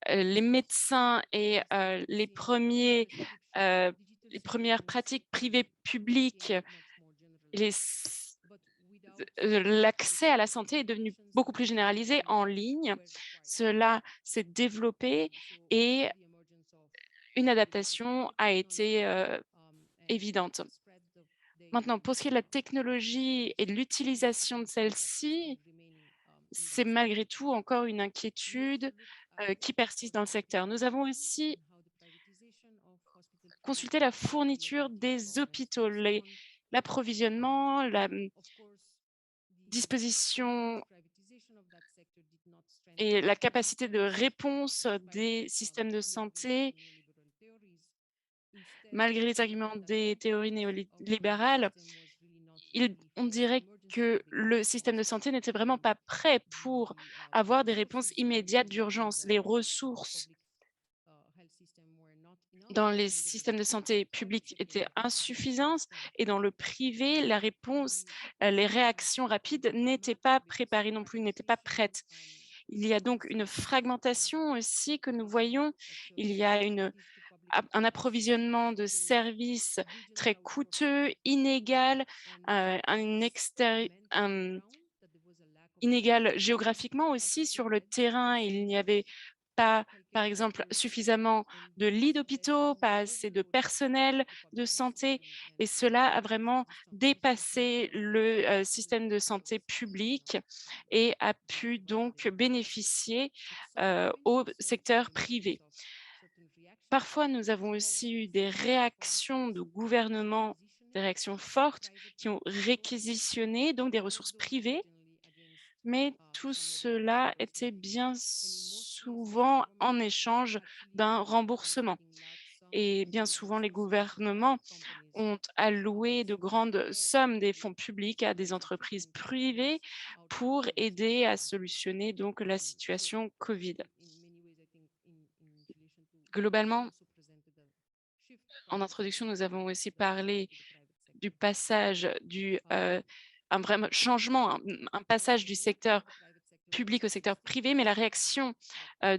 les médecins et les premières pratiques privées publiques, l'accès à la santé est devenu beaucoup plus généralisé en ligne. Cela s'est développé et une adaptation a été évidente. Maintenant, pour ce qui est de la technologie et de l'utilisation de celle-ci, c'est malgré tout encore une inquiétude qui persiste dans le secteur. Nous avons aussi consulté la fourniture des hôpitaux, l'approvisionnement, la disposition et la capacité de réponse des systèmes de santé. Malgré les arguments des théories néolibérales, on dirait que le système de santé n'était vraiment pas prêt pour avoir des réponses immédiates d'urgence. Les ressources dans les systèmes de santé publics étaient insuffisantes et dans le privé, la réponse, les réactions rapides n'étaient pas préparées non plus, n'étaient pas prêtes. Il y a donc une fragmentation aussi que nous voyons. Il y a un approvisionnement de services très coûteux, inégal, inégal géographiquement aussi sur le terrain. Il n'y avait pas, par exemple, suffisamment de lits d'hôpitaux, pas assez de personnel de santé, et cela a vraiment dépassé le système de santé public et a pu donc bénéficier au secteur privé. Parfois, nous avons aussi eu des réactions de gouvernement, des réactions fortes qui ont réquisitionné donc des ressources privées, mais tout cela était bien souvent en échange d'un remboursement. Et bien souvent, les gouvernements ont alloué de grandes sommes des fonds publics à des entreprises privées pour aider à solutionner donc la situation Covid. Globalement, en introduction, nous avons aussi parlé du passage un vrai changement, un passage du secteur public au secteur privé, mais la réaction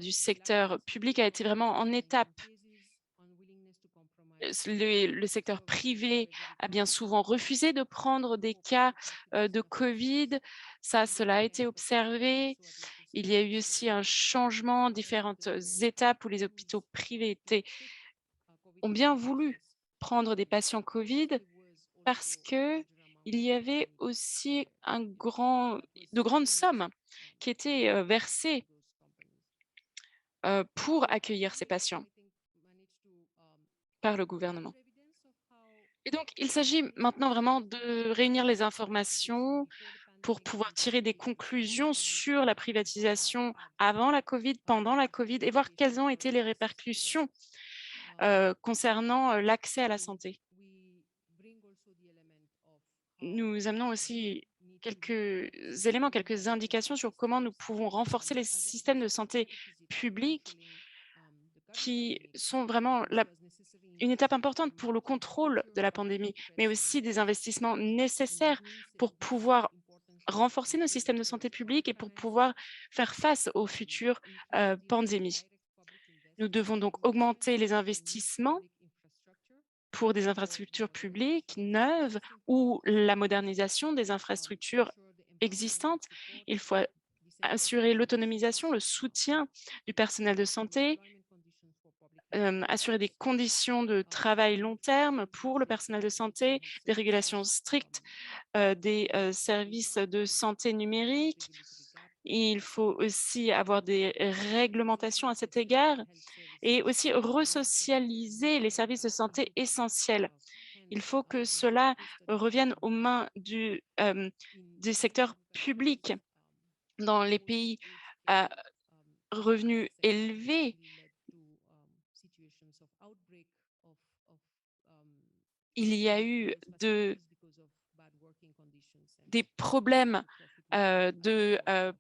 du secteur public a été vraiment en étape. Le secteur privé a bien souvent refusé de prendre des cas de Covid. Cela a été observé. Il y a eu aussi un changement, différentes étapes où les hôpitaux privés ont bien voulu prendre des patients Covid parce qu'il y avait aussi de grandes sommes qui étaient versées pour accueillir ces patients par le gouvernement. Et donc, il s'agit maintenant vraiment de réunir les informations pour pouvoir tirer des conclusions sur la privatisation avant la Covid, pendant la Covid, et voir quelles ont été les répercussions concernant l'accès à la santé. nous amenons aussi quelques éléments, quelques indications sur comment nous pouvons renforcer les systèmes de santé publique qui sont vraiment une étape importante pour le contrôle de la pandémie, mais aussi des investissements nécessaires pour pouvoir renforcer nos systèmes de santé publique et pour pouvoir faire face aux futures pandémies. Nous devons donc augmenter les investissements pour des infrastructures publiques neuves ou la modernisation des infrastructures existantes. Il faut assurer l'autonomisation, le soutien du personnel de santé, assurer des conditions de travail long terme pour le personnel de santé, des régulations strictes des services de santé numérique. Il faut aussi avoir des réglementations à cet égard et aussi resocialiser les services de santé essentiels. Il faut que cela revienne aux mains du secteur public. Dans les pays à revenus élevés, il y a eu des problèmes de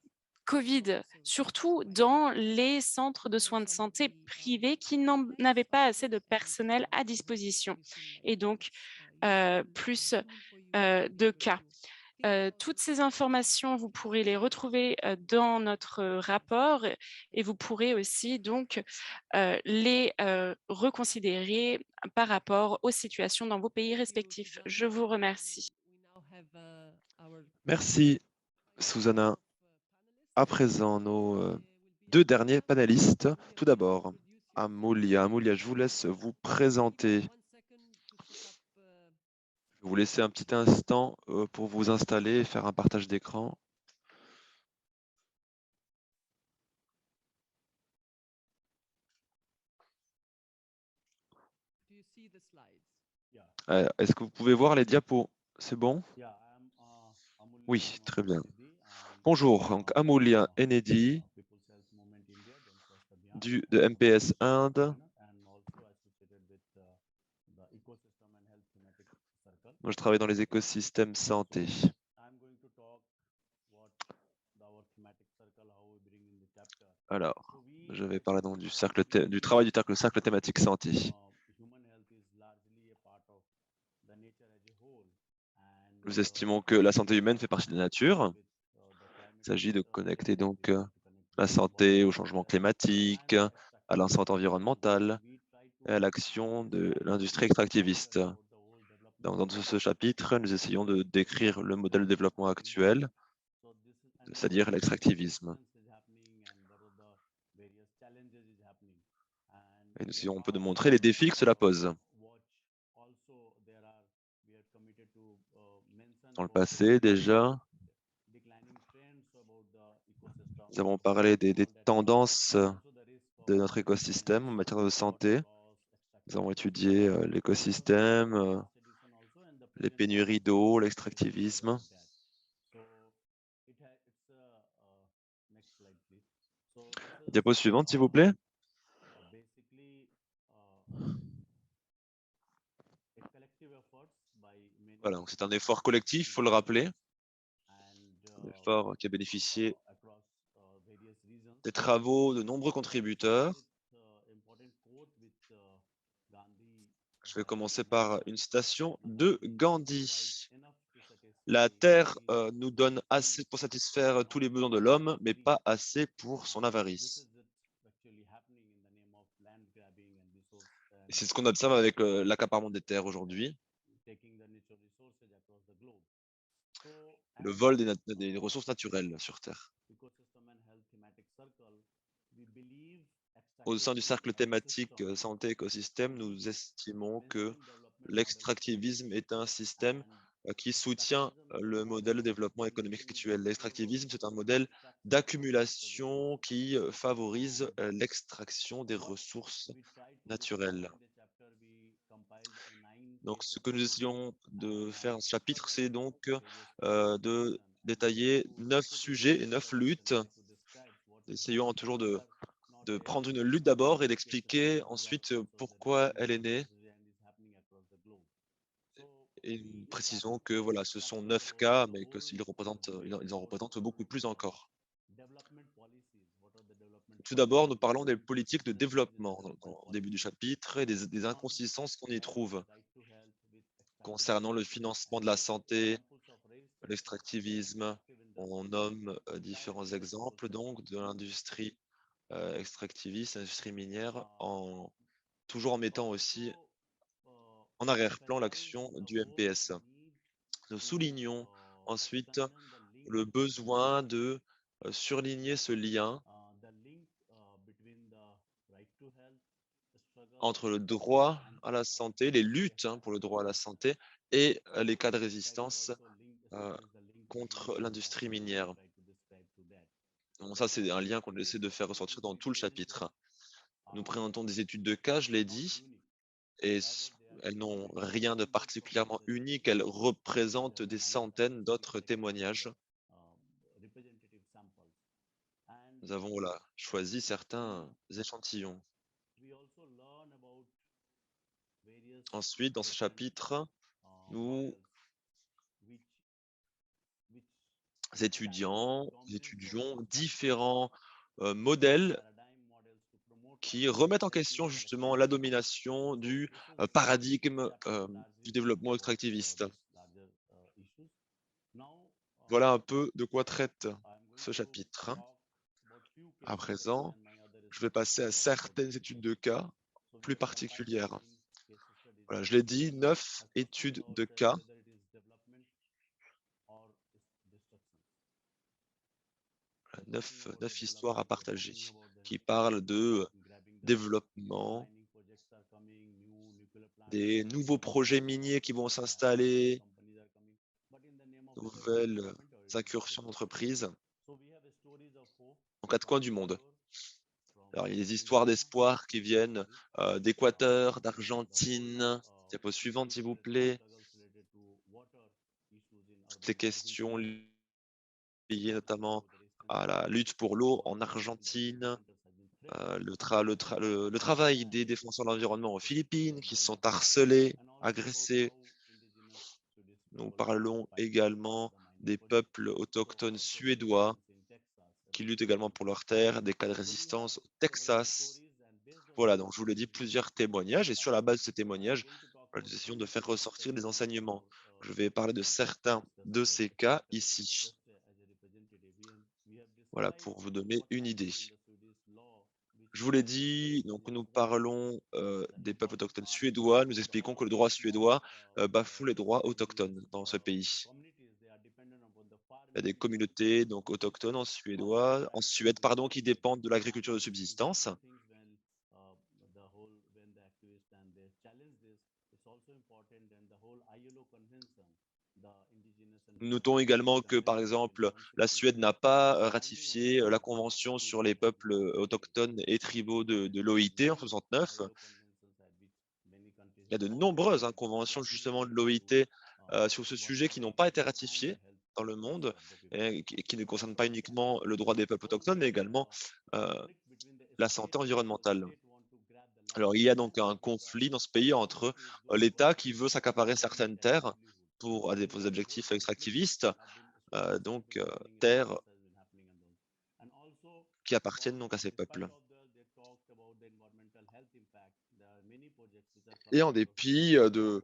Covid, surtout dans les centres de soins de santé privés qui n'avaient pas assez de personnel à disposition et donc plus de cas. Toutes ces informations, vous pourrez les retrouver dans notre rapport et vous pourrez aussi donc les reconsidérer par rapport aux situations dans vos pays respectifs. Je vous remercie. Merci, Susanna. À présent, nos deux derniers panélistes. Tout d'abord, Amoulia. Amoulia, je vous laisse vous présenter. Je vais vous laisser un petit instant pour vous installer et faire un partage d'écran. Est-ce que vous pouvez voir les diapos? C'est bon? Oui, très bien. Bonjour, donc Amoulia Enedi de MPS Inde. Moi, je travaille dans les écosystèmes santé. Alors, je vais parler donc du travail du cercle thématique santé. Nous estimons que la santé humaine fait partie de la nature. Il s'agit de connecter donc la santé au changement climatique, à l'enceinte environnementale et à l'action de l'industrie extractiviste. Dans ce chapitre, nous essayons de décrire le modèle de développement actuel, c'est-à-dire l'extractivisme. Et nous essayons un peu de montrer les défis que cela pose. Dans le passé, déjà, nous avons parlé des tendances de notre écosystème en matière de santé. Nous avons étudié l'écosystème, les pénuries d'eau, l'extractivisme. Diapo suivante, s'il vous plaît. Voilà, c'est un effort collectif, il faut le rappeler. Un effort qui a bénéficié des travaux de nombreux contributeurs. Je vais commencer par une citation de Gandhi. La Terre nous donne assez pour satisfaire tous les besoins de l'homme, mais pas assez pour son avarice. Et c'est ce qu'on observe avec l'accaparement des terres aujourd'hui. Le vol des ressources naturelles sur Terre. Au sein du cercle thématique santé écosystème, nous estimons que l'extractivisme est un système qui soutient le modèle de développement économique actuel. L'extractivisme, c'est un modèle d'accumulation qui favorise l'extraction des ressources naturelles. Donc, ce que nous essayons de faire dans ce chapitre, c'est donc de détailler 9 sujets et 9 luttes. Essayons toujours de prendre une lutte d'abord et d'expliquer ensuite pourquoi elle est née Et nous précisons que voilà, ce sont 9 cas, mais que ils en représentent beaucoup plus encore. Tout d'abord, nous parlons des politiques de développement au début du chapitre et des inconsistances qu'on y trouve concernant le financement de la santé, l'extractivisme. On nomme différents exemples donc de l'industrie extractiviste, l'industrie minière, toujours en mettant aussi en arrière-plan l'action du MPS. Nous soulignons ensuite le besoin de surligner ce lien entre le droit à la santé, les luttes pour le droit à la santé et les cas de résistance contre l'industrie minière. Donc ça, c'est un lien qu'on essaie de faire ressortir dans tout le chapitre. Nous présentons des études de cas, je l'ai dit, et elles n'ont rien de particulièrement unique. Elles représentent des centaines d'autres témoignages. Nous avons choisi certains échantillons. Ensuite, dans ce chapitre, nous étudions différents modèles qui remettent en question justement la domination du paradigme du développement extractiviste. Voilà un peu de quoi traite ce chapitre. À présent, je vais passer à certaines études de cas plus particulières. Voilà, je l'ai dit, 9 études de cas. 9 histoires à partager qui parlent de développement, des nouveaux projets miniers qui vont s'installer, nouvelles incursions d'entreprises en quatre coins du monde. Alors, il y a des histoires d'espoir qui viennent d'Équateur, d'Argentine. Diapo suivante, s'il vous plaît. Toutes les questions liées notamment à la lutte pour l'eau en Argentine, le travail des défenseurs de l'environnement aux Philippines qui sont harcelés, agressés. Nous parlons également des peuples autochtones suédois qui luttent également pour leurs terres, des cas de résistance au Texas. Voilà, donc je vous l'ai dit, plusieurs témoignages, et sur la base de ces témoignages, nous essayons de faire ressortir des enseignements. Je vais parler de certains de ces cas ici. Voilà, pour vous donner une idée. Je vous l'ai dit, donc nous parlons des peuples autochtones suédois. Nous expliquons que le droit suédois bafoue les droits autochtones dans ce pays. Il y a des communautés donc autochtones en Suède, qui dépendent de l'agriculture de subsistance. Nous notons également que, par exemple, la Suède n'a pas ratifié la Convention sur les peuples autochtones et tribaux de l'OIT en 1969. Il y a de nombreuses conventions justement de l'OIT sur ce sujet qui n'ont pas été ratifiées dans le monde et qui ne concernent pas uniquement le droit des peuples autochtones, mais également la santé environnementale. Alors, il y a donc un conflit dans ce pays entre l'État qui veut s'accaparer certaines terres pour des objectifs extractivistes, terres qui appartiennent donc à ces peuples. Et en dépit de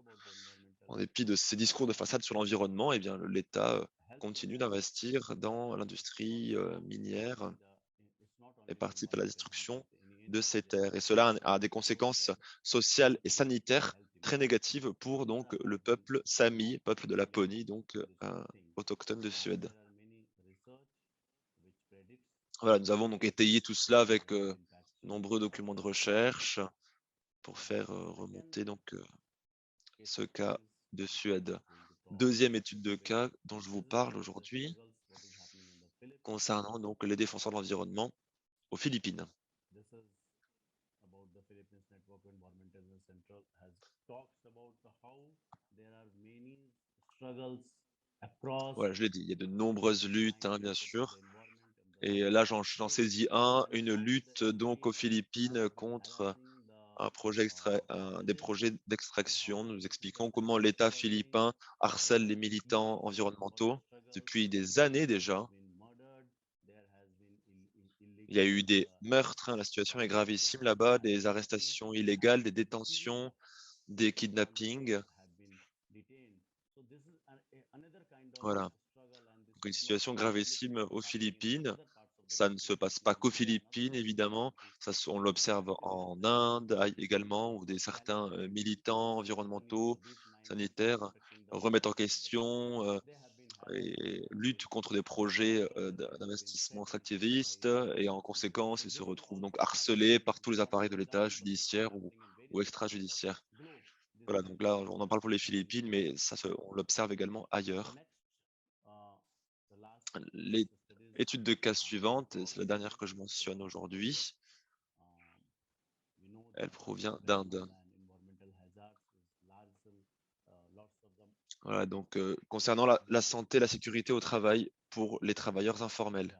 ces discours de façade sur l'environnement, eh bien l'État continue d'investir dans l'industrie minière et participe à la destruction de ces terres. Et cela a des conséquences sociales et sanitaires très négatives pour donc le peuple Sami, peuple de Laponie, donc autochtone de Suède. Voilà, nous avons donc étayé tout cela avec nombreux documents de recherche pour faire remonter donc ce cas de Suède. Deuxième étude de cas dont je vous parle aujourd'hui concernant donc les défenseurs de l'environnement aux Philippines. Voilà, je l'ai dit, il y a de nombreuses luttes, bien sûr. Et là, j'en saisis une lutte donc aux Philippines contre des projets d'extraction. Nous expliquons comment l'État philippin harcèle les militants environnementaux depuis des années déjà. Il y a eu des meurtres, hein, la situation est gravissime là-bas, des arrestations illégales, des détentions, des kidnappings. Voilà. Donc, une situation gravissime aux Philippines. Ça ne se passe pas qu'aux Philippines, évidemment. On l'observe en Inde également, où certains militants environnementaux, sanitaires, remettent en question et luttent contre des projets d'investissement extractivistes. Et en conséquence, ils se retrouvent donc harcelés par tous les appareils de l'État, judiciaire ou extrajudiciaire. Voilà, donc là, on en parle pour les Philippines, mais on l'observe également ailleurs. L'étude de cas suivante, c'est la dernière que je mentionne aujourd'hui, elle provient d'Inde. Voilà, donc concernant la santé et la sécurité au travail pour les travailleurs informels.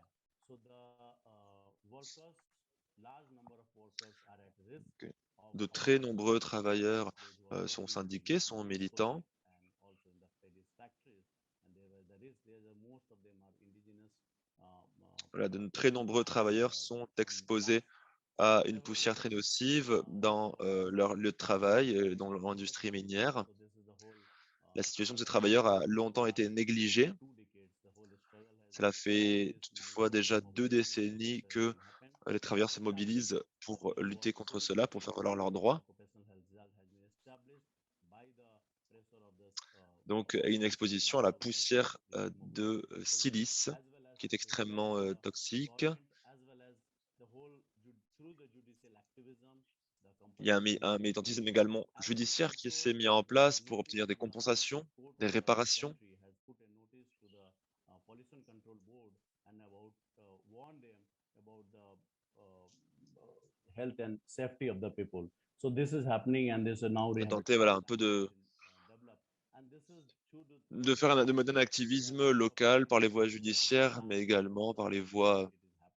De très nombreux travailleurs sont syndiqués, sont militants. Voilà, de très nombreux travailleurs sont exposés à une poussière très nocive dans leur lieu de travail, dans l'industrie minière. La situation de ces travailleurs a longtemps été négligée. Cela fait toutefois déjà 2 décennies que les travailleurs se mobilisent pour lutter contre cela, pour faire valoir leurs droits. Donc, une exposition à la poussière de silice, qui est extrêmement toxique. Il y a un militantisme également judiciaire qui s'est mis en place pour obtenir des compensations, des réparations. Health and safety of the people. So this is happening and there's a now On a tenté voilà, un peu de mener un activisme local par les voies judiciaires, mais également par les voies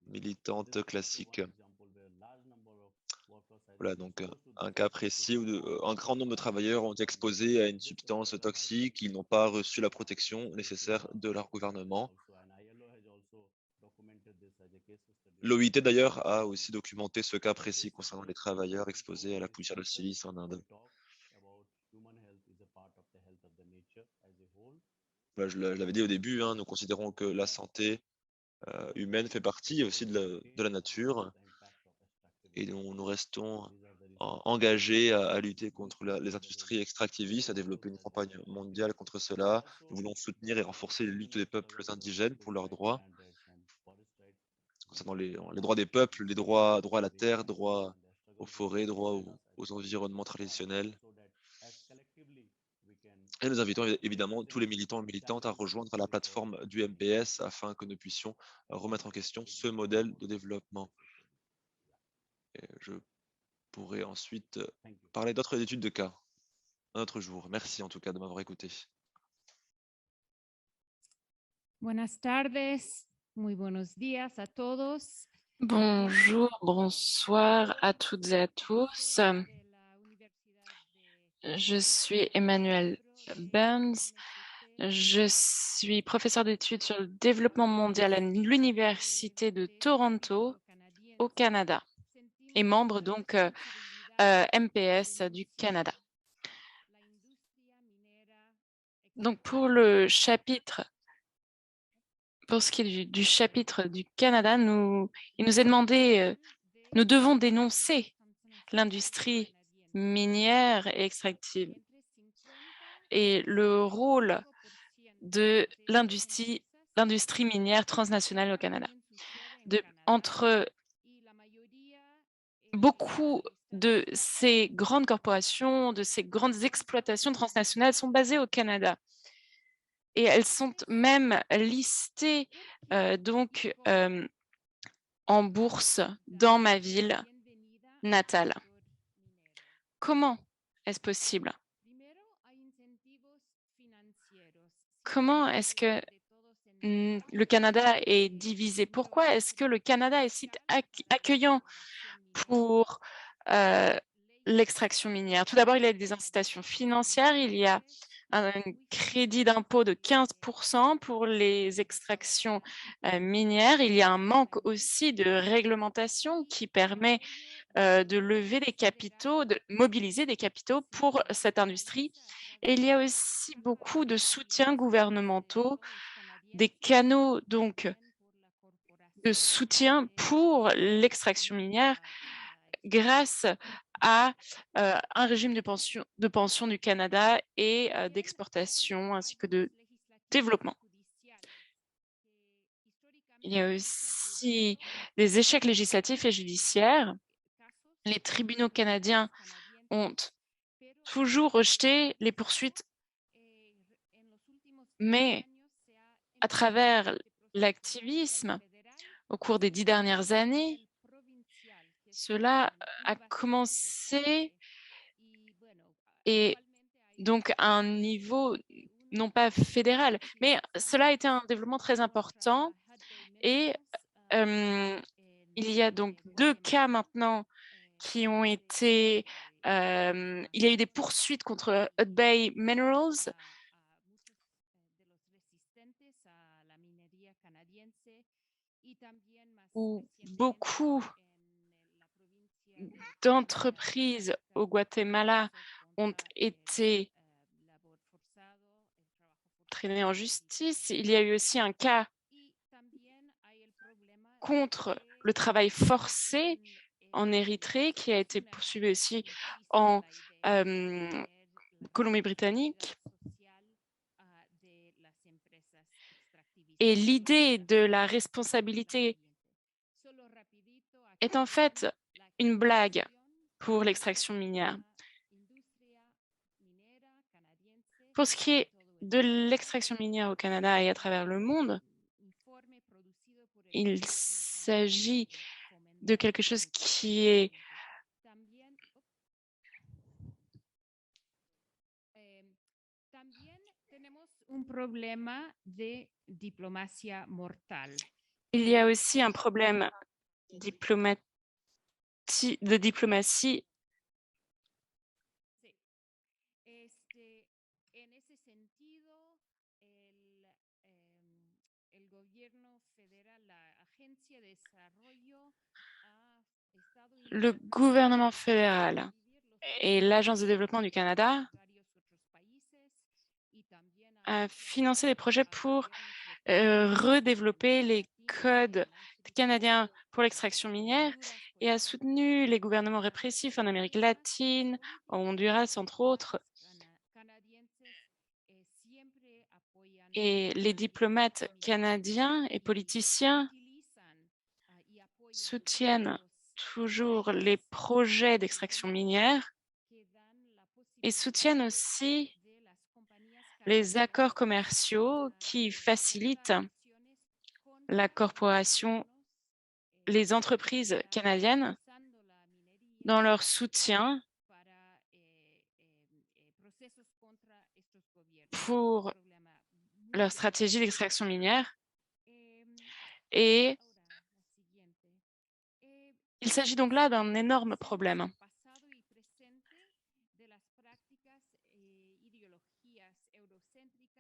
militantes classiques. Voilà, donc un cas précis où un grand nombre de travailleurs ont été exposés à une substance toxique, ils n'ont pas reçu la protection nécessaire de leur gouvernement. L'OIT d'ailleurs a aussi documenté ce cas précis concernant les travailleurs exposés à la poussière de silice en Inde. Voilà, je l'avais dit au début, hein, nous considérons que la santé humaine fait partie aussi de la nature et nous restons engagés à lutter contre les industries extractivistes, à développer une campagne mondiale contre cela. Nous voulons soutenir et renforcer les luttes des peuples indigènes pour leurs droits. Concernant les droits des peuples, les droits à la terre, droits aux forêts, droits aux environnements traditionnels. Et nous invitons évidemment tous les militants et militantes à rejoindre la plateforme du MPS afin que nous puissions remettre en question ce modèle de développement. Et je pourrais ensuite parler d'autres études de cas un autre jour. Merci en tout cas de m'avoir écouté. Buenas tardes, muy buenos días a todos. Bonjour, bonsoir à toutes et à tous. Je suis Emmanuel Burns. Je suis professeur d'études sur le développement mondial à l'Université de Toronto, au Canada, et membre donc MPS du Canada. Donc pour le chapitre, pour ce qui est du chapitre du Canada, il nous est demandé, nous devons dénoncer l'industrie minière et extractive et le rôle de l'industrie minière transnationale au Canada. Entre beaucoup de ces grandes corporations, de ces grandes exploitations transnationales sont basées au Canada. Et elles sont même listées en bourse dans ma ville natale. Comment est-ce possible? Comment est-ce que le Canada est divisé? Pourquoi est-ce que le Canada est si accueillant pour l'extraction minière. Tout d'abord, il y a des incitations financières. Il y a un crédit d'impôt de 15% pour les extractions minières. Il y a un manque aussi de réglementation qui permet de lever des capitaux, de mobiliser des capitaux pour cette industrie. Et il y a aussi beaucoup de soutiens gouvernementaux, des canaux donc de soutien pour l'extraction minière grâce à un régime de pension du Canada et d'exportation ainsi que de développement. Il y a aussi des échecs législatifs et judiciaires. Les tribunaux canadiens ont toujours rejeté les poursuites, mais à travers l'activisme, au cours des 10 dernières années, cela a commencé et donc à un niveau non pas fédéral, mais cela a été un développement très important et il y a donc 2 cas maintenant qui ont été, il y a eu des poursuites contre Hudbay Minerals où beaucoup d'entreprises au Guatemala ont été traînées en justice. Il y a eu aussi un cas contre le travail forcé en Érythrée qui a été poursuivi aussi en Colombie-Britannique. Et l'idée de la responsabilité est en fait une blague pour l'extraction minière. Pour ce qui est de l'extraction minière au Canada et à travers le monde, il s'agit de quelque chose qui est un problema de diplomacia mortal. Il y a aussi un problème de diplomatie. Le gouvernement fédéral et l'Agence de développement du Canada a financé des projets pour redévelopper les codes canadiens pour l'extraction minière et a soutenu les gouvernements répressifs en Amérique latine, au Honduras, entre autres. Et les diplomates canadiens et politiciens soutiennent toujours les projets d'extraction minière et soutiennent aussi les accords commerciaux qui facilitent la corporation, les entreprises canadiennes dans leur soutien pour leur stratégie d'extraction minière. Et il s'agit donc là d'un énorme problème.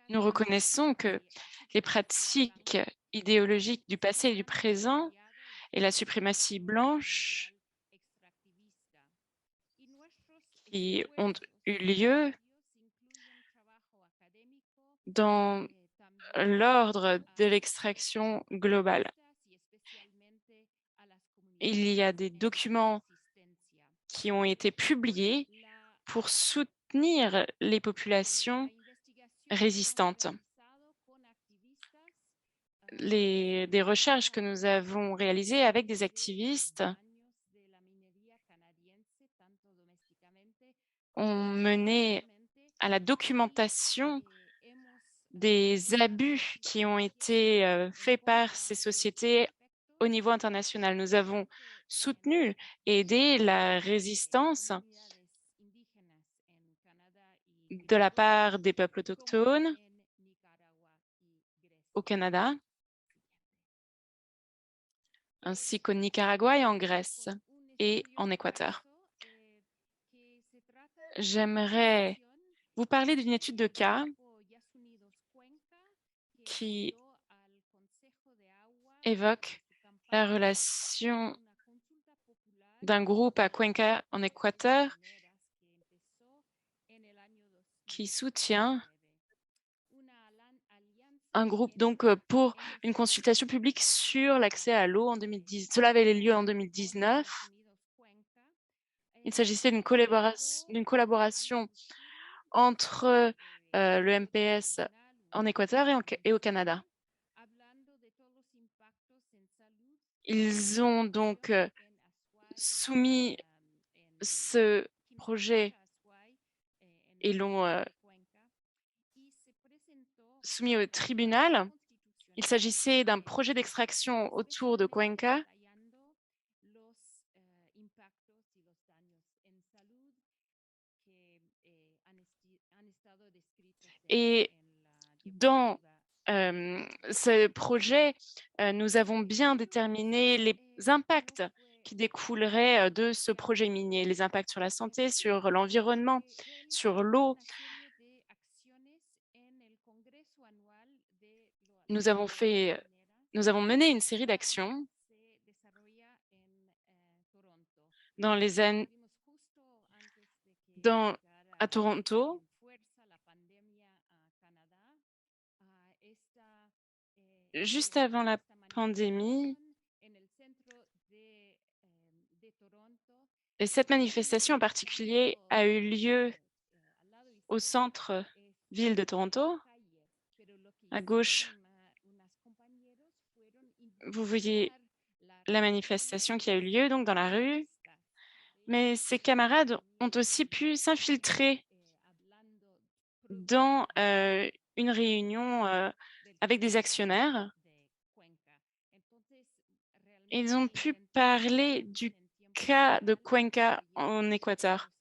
Nous reconnaissons que les pratiques idéologiques du passé et du présent et la suprématie blanche qui ont eu lieu dans l'ordre de l'extraction globale. Il y a des documents qui ont été publiés pour soutenir les populations résistantes. Des recherches que nous avons réalisées avec des activistes ont mené à la documentation des abus qui ont été faits par ces sociétés au niveau international. Nous avons soutenu et aidé la résistance de la part des peuples autochtones au Canada, ainsi qu'au Nicaragua et en Grèce et en Équateur. j'aimerais vous parler d'une étude de cas qui évoque la relation d'un groupe à Cuenca en Équateur qui soutient un groupe donc pour une consultation publique sur l'accès à l'eau en 2010. Cela avait lieu en 2019. Il s'agissait d'une collaboration entre le MPS en Équateur et au Canada. Ils ont donc soumis ce projet et l'ont soumis au tribunal. Il s'agissait d'un projet d'extraction autour de Cuenca et dans ce projet, nous avons bien déterminé les impacts qui découleraient de ce projet minier, les impacts sur la santé, sur l'environnement, sur l'eau. Nous avons mené une série d'actions dans les années à Toronto. Juste avant la pandémie, et cette manifestation en particulier a eu lieu au centre-ville de Toronto. À gauche, vous voyez la manifestation qui a eu lieu donc dans la rue, mais ces camarades ont aussi pu s'infiltrer dans une réunion avec des actionnaires. Ils ont pu parler du cas de Cuenca en Équateur.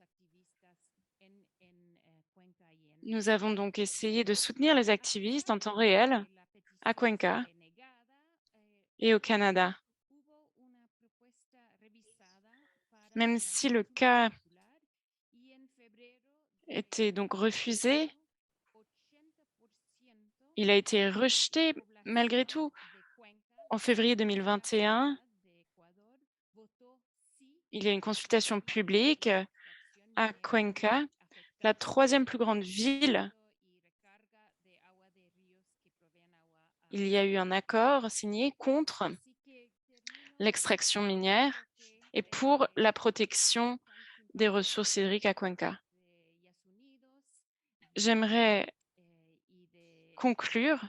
Nous avons donc essayé de soutenir les activistes en temps réel à Cuenca et au Canada. Même si le cas était donc refusé, il a été rejeté malgré tout. En février 2021, il y a une consultation publique à Cuenca, la troisième plus grande ville. Il y a eu un accord signé contre l'extraction minière et pour la protection des ressources hydriques à Cuenca. J'aimerais conclure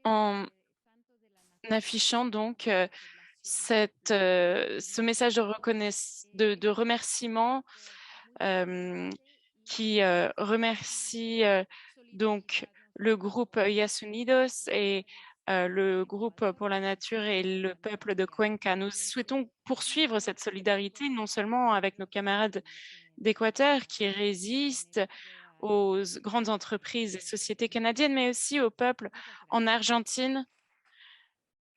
en affichant donc ce message de remerciement qui remercie donc le groupe Yes Unidos et le groupe pour la nature et le peuple de Cuenca. Nous souhaitons poursuivre cette solidarité non seulement avec nos camarades d'Équateur qui résistent aux grandes entreprises et sociétés canadiennes, mais aussi au peuple en Argentine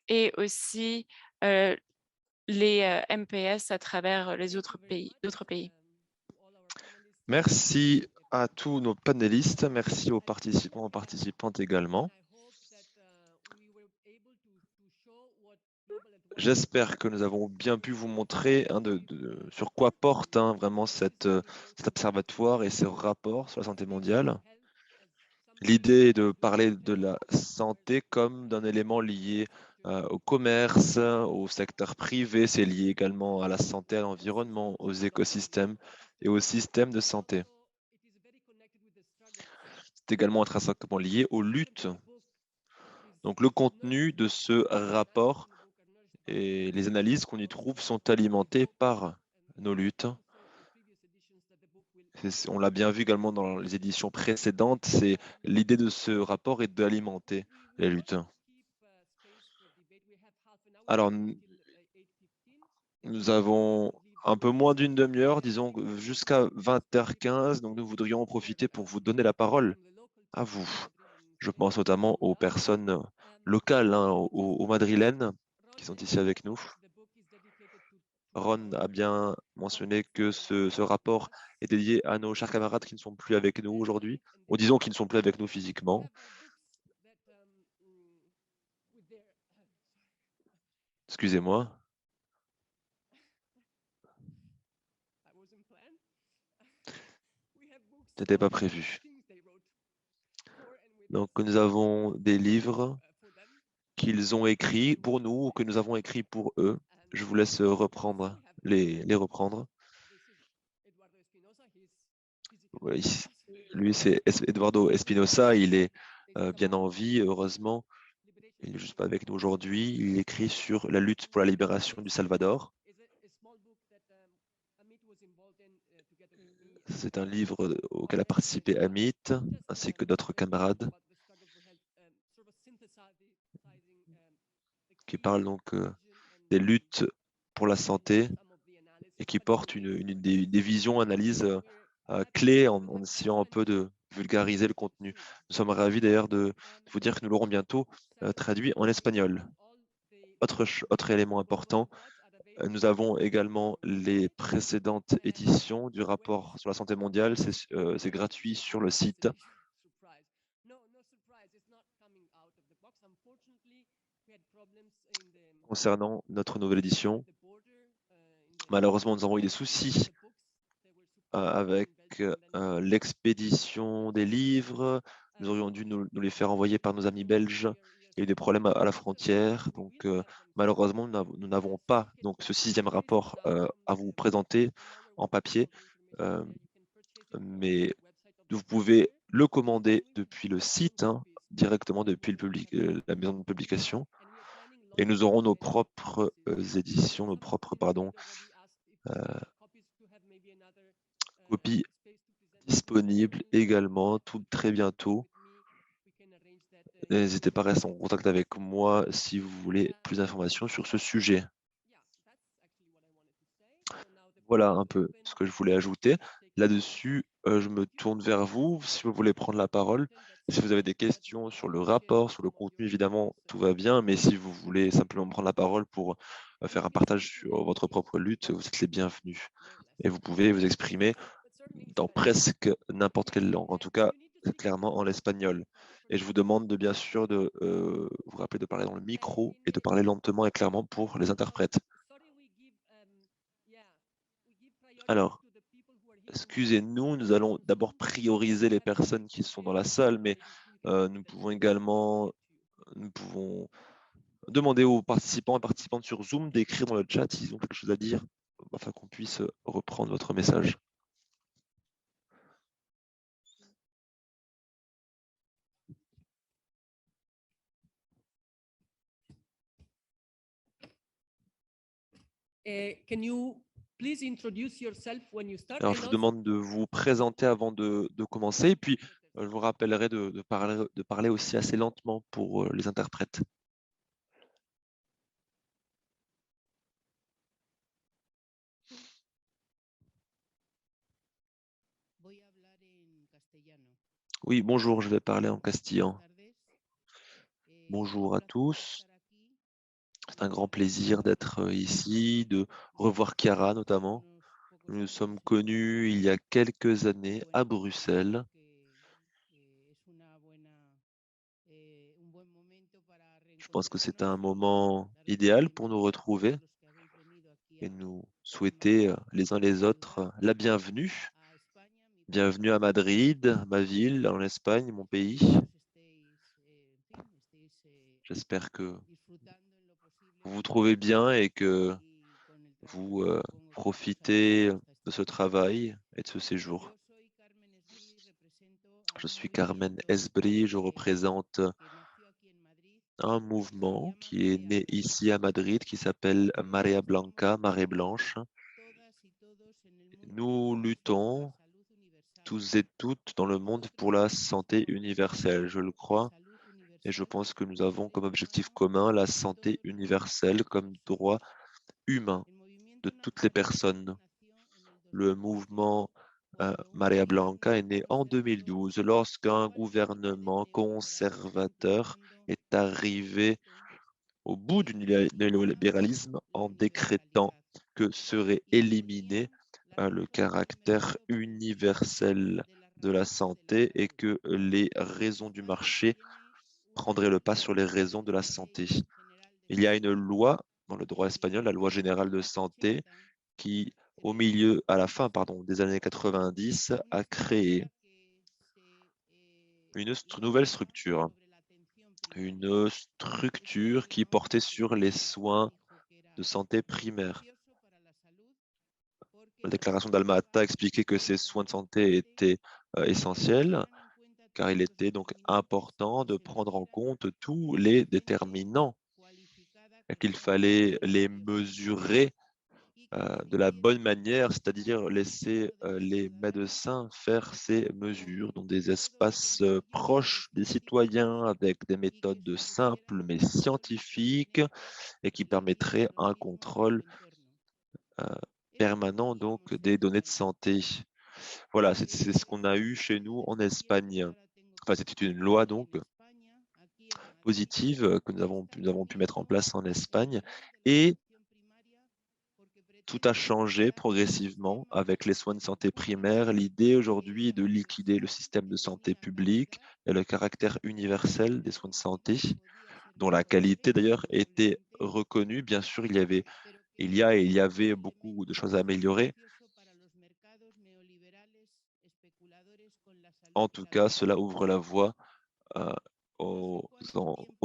et aussi les MPS à travers les d'autres pays. Merci à tous nos panélistes, merci aux participants et participantes également. J'espère que nous avons bien pu vous montrer sur quoi porte vraiment cet observatoire et ce rapport sur la santé mondiale. L'idée est de parler de la santé comme d'un élément lié au commerce, au secteur privé, c'est lié également à la santé, à l'environnement, aux écosystèmes et au système de santé. C'est également intrinsèquement lié aux luttes. Donc le contenu de ce rapport et les analyses qu'on y trouve sont alimentées par nos luttes. On l'a bien vu également dans les éditions précédentes, c'est l'idée de ce rapport est d'alimenter les luttes. Alors, nous avons un peu moins d'une demi-heure, disons jusqu'à 20h15, donc nous voudrions en profiter pour vous donner la parole à vous. Je pense notamment aux personnes locales hein, aux Madrilènes qui sont ici avec nous. Ron a bien mentionné que ce rapport est dédié à nos chers camarades qui ne sont plus avec nous aujourd'hui, ou disons qui ne sont plus avec nous physiquement. Excusez-moi. Ce n'était pas prévu. Donc, nous avons des livres qu'ils ont écrits pour nous ou que nous avons écrits pour eux. Je vous laisse reprendre, les reprendre. Oui, lui, c'est Eduardo Espinosa. Il est bien en vie, heureusement. Il n'est juste pas avec nous aujourd'hui. Il écrit sur la lutte pour la libération du Salvador. C'est un livre auquel a participé Amit, ainsi que d'autres camarades, qui parlent donc des luttes pour la santé et qui portent des visions, analyses clés en essayant un peu de vulgariser le contenu. Nous sommes ravis d'ailleurs de vous dire que nous l'aurons bientôt traduit en espagnol. Autre élément important, nous avons également les précédentes éditions du rapport sur la santé mondiale. C'est gratuit sur le site. Concernant notre nouvelle édition, malheureusement, nous avons eu des soucis avec l'expédition des livres. Nous aurions dû nous les faire envoyer par nos amis belges. Il y a eu des problèmes à la frontière. Donc, malheureusement, nous n'avons pas donc, ce 6e rapport à vous présenter en papier. Mais vous pouvez le commander depuis le site, hein, directement depuis la maison de publication. Et nous aurons nos propres éditions, nos propres, copies disponibles également très bientôt. N'hésitez pas à rester en contact avec moi si vous voulez plus d'informations sur ce sujet. Voilà un peu ce que je voulais ajouter. Là-dessus, je me tourne vers vous si vous voulez prendre la parole. Si vous avez des questions sur le rapport, sur le contenu, évidemment, tout va bien. Mais si vous voulez simplement prendre la parole pour faire un partage sur votre propre lutte, vous êtes les bienvenus. Et vous pouvez vous exprimer dans presque n'importe quelle langue, en tout cas clairement en l'espagnol. Et je vous demande bien sûr de vous rappeler de parler dans le micro et de parler lentement et clairement pour les interprètes. Alors, excusez-nous, nous allons d'abord prioriser les personnes qui sont dans la salle, mais nous pouvons demander aux participants et participantes sur Zoom d'écrire dans le chat s'ils ont quelque chose à dire, afin qu'on puisse reprendre votre message. Alors, je vous demande de vous présenter avant de commencer, et puis je vous rappellerai de parler aussi assez lentement pour les interprètes. Oui, bonjour, je vais parler en castillan. Bonjour à tous. C'est un grand plaisir d'être ici, de revoir Chiara notamment. Nous nous sommes connus il y a quelques années à Bruxelles. Je pense que c'est un moment idéal pour nous retrouver et nous souhaiter les uns les autres la bienvenue. Bienvenue à Madrid, ma ville, en Espagne, mon pays. J'espère que vous vous trouvez bien et que vous profitez de ce travail et de ce séjour. Je suis Carmen Esbri, je représente un mouvement qui est né ici à Madrid qui s'appelle Marea Blanca, Marée Blanche. Nous luttons tous et toutes dans le monde pour la santé universelle, je le crois, et je pense que nous avons comme objectif commun la santé universelle comme droit humain de toutes les personnes. Le mouvement Marea Blanca est né en 2012 lorsqu'un gouvernement conservateur est arrivé au bout du néolibéralisme en décrétant que serait éliminé le caractère universel de la santé et que les raisons du marché prendraient le pas sur les raisons de la santé. Il y a une loi dans le droit espagnol, la loi générale de santé, qui, à la fin des années 90, a créé une nouvelle structure. Une structure qui portait sur les soins de santé primaire. La déclaration d'Alma-Ata expliquait que ces soins de santé étaient essentiels, car il était donc important de prendre en compte tous les déterminants et qu'il fallait les mesurer de la bonne manière, c'est-à-dire laisser les médecins faire ces mesures dans des espaces proches des citoyens avec des méthodes simples mais scientifiques et qui permettraient un contrôle permanent donc des données de santé. Voilà, c'est ce qu'on a eu chez nous en Espagne. Enfin, c'était une loi donc positive que nous avons pu mettre en place en Espagne et tout a changé progressivement avec les soins de santé primaire. L'idée aujourd'hui est de liquider le système de santé publique et le caractère universel des soins de santé, dont la qualité d'ailleurs était reconnue. Bien sûr, il y avait beaucoup de choses à améliorer. En tout cas, cela ouvre la voie aux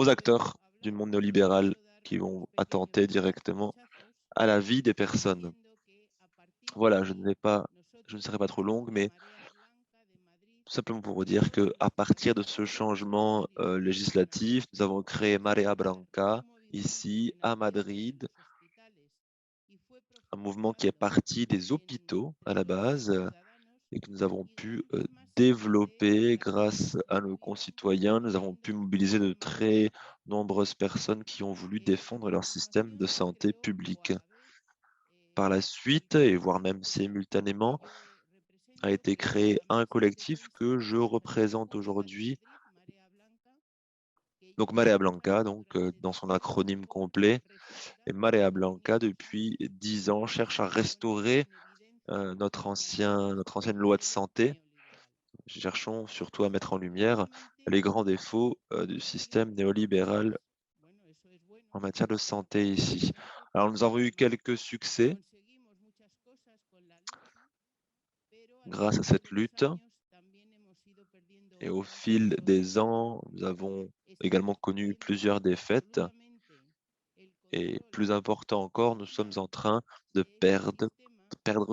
acteurs du monde néolibéral qui vont attenter directement à la vie des personnes. Voilà, je ne serai pas trop longue, mais tout simplement pour vous dire qu'à partir de ce changement législatif, nous avons créé Marea Blanca ici à Madrid, un mouvement qui est parti des hôpitaux à la base et que nous avons pu développer grâce à nos concitoyens. Nous avons pu mobiliser de très nombreuses personnes qui ont voulu défendre leur système de santé publique. Par la suite, et voire même simultanément, a été créé un collectif que je représente aujourd'hui, donc Marea Blanca, dans son acronyme complet. Et Marea Blanca, depuis 10 ans, cherche à restaurer notre ancienne loi de santé. Cherchons surtout à mettre en lumière les grands défauts du système néolibéral en matière de santé ici. Alors, nous avons eu quelques succès grâce à cette lutte. Et au fil des ans, nous avons également connu plusieurs défaites. Et plus important encore, nous sommes en train de perdre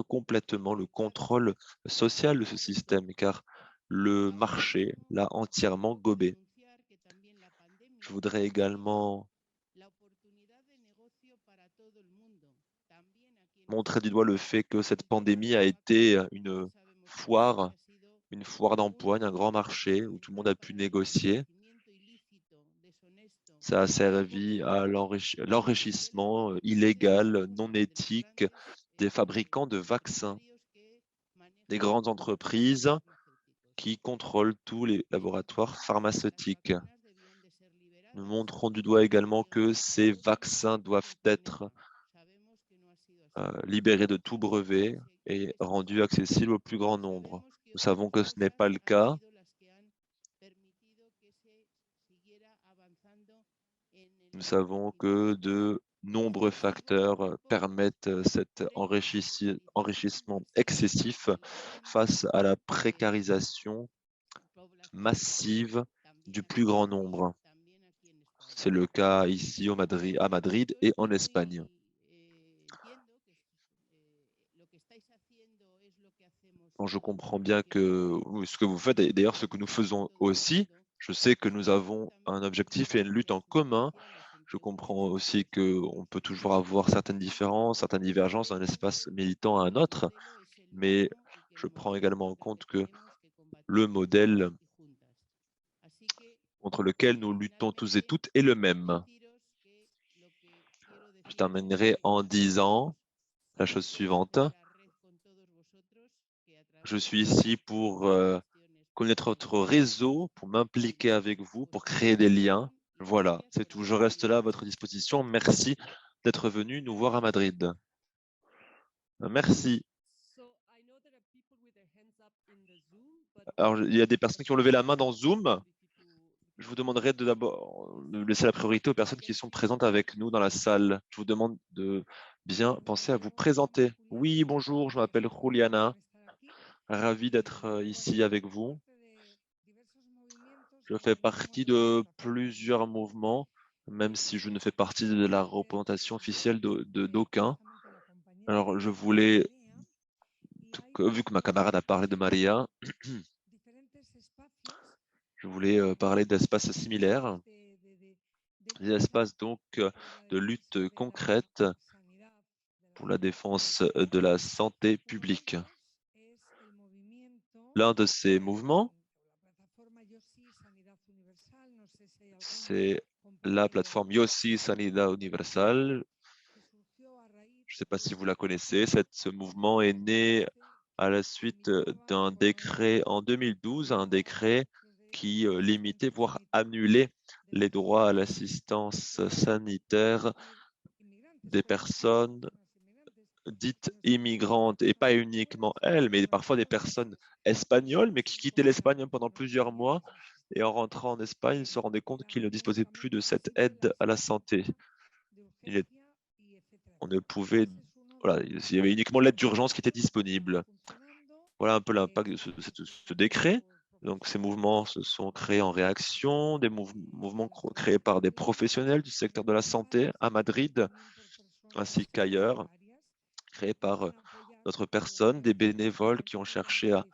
complètement le contrôle social de ce système, car le marché l'a entièrement gobé. Je voudrais également montrer du doigt le fait que cette pandémie a été une foire d'empoigne, un grand marché où tout le monde a pu négocier. Ça a servi à l'enrichissement illégal, non éthique des fabricants de vaccins, des grandes entreprises qui contrôlent tous les laboratoires pharmaceutiques. Nous montrons du doigt également que ces vaccins doivent être libérés de tout brevet et rendus accessibles au plus grand nombre. Nous savons que ce n'est pas le cas. Nous savons que de nombreux facteurs permettent cet enrichissement excessif face à la précarisation massive du plus grand nombre. C'est le cas ici à Madrid et en Espagne. Bon, je comprends bien que ce que vous faites, et d'ailleurs ce que nous faisons aussi, je sais que nous avons un objectif et une lutte en commun. Je comprends aussi qu'on peut toujours avoir certaines différences, certaines divergences d'un espace militant à un autre, mais je prends également en compte que le modèle contre lequel nous luttons tous et toutes est le même. Je terminerai en disant la chose suivante. Je suis ici pour connaître votre réseau, pour m'impliquer avec vous, pour créer des liens. Voilà, c'est tout. Je reste là à votre disposition. Merci d'être venu nous voir à Madrid. Merci. Alors, il y a des personnes qui ont levé la main dans Zoom. Je vous demanderai d'abord de laisser la priorité aux personnes qui sont présentes avec nous dans la salle. Je vous demande de bien penser à vous présenter. Oui, bonjour, je m'appelle Juliana. Ravi d'être ici avec vous. Je fais partie de plusieurs mouvements, même si je ne fais partie de la représentation officielle d'aucun. Alors, je voulais, vu que ma camarade a parlé de Maria, je voulais parler d'espaces similaires, des espaces donc de lutte concrète pour la défense de la santé publique. L'un de ces mouvements, c'est la plateforme Yossi Sanidad Universal. Je ne sais pas si vous la connaissez. Ce mouvement est né à la suite d'un décret en 2012, un décret qui limitait, voire annulait les droits à l'assistance sanitaire des personnes dites immigrantes, et pas uniquement elles, mais parfois des personnes espagnoles, mais qui quittaient l'Espagne pendant plusieurs mois, et en rentrant en Espagne, ils se rendaient compte qu'ils ne disposaient plus de cette aide à la santé. On ne pouvait, voilà, il y avait uniquement l'aide d'urgence qui était disponible. Voilà un peu l'impact de ce décret. Donc, ces mouvements se sont créés en réaction, des mouvements créés par des professionnels du secteur de la santé à Madrid, ainsi qu'ailleurs, créés par d'autres personnes, des bénévoles qui ont cherché à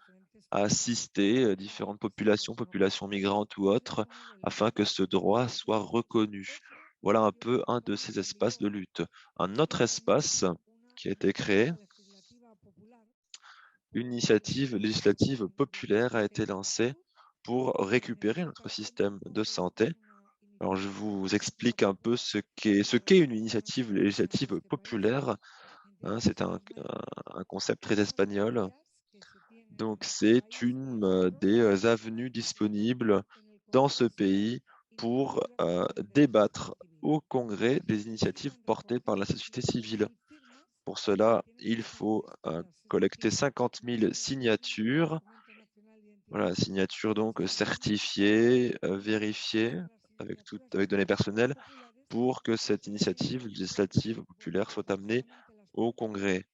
assister différentes populations migrantes ou autres, afin que ce droit soit reconnu. Voilà un peu un de ces espaces de lutte. Un autre espace qui a été créé, une initiative législative populaire a été lancée pour récupérer notre système de santé. Alors, je vous explique un peu ce qu'est une initiative législative populaire. Hein, c'est un concept très espagnol. Donc, c'est une des avenues disponibles dans ce pays pour débattre au Congrès des initiatives portées par la société civile. Pour cela, il faut collecter 50 000 signatures. Voilà, signatures donc certifiées, vérifiées avec données personnelles pour que cette initiative législative populaire soit amenée au Congrès.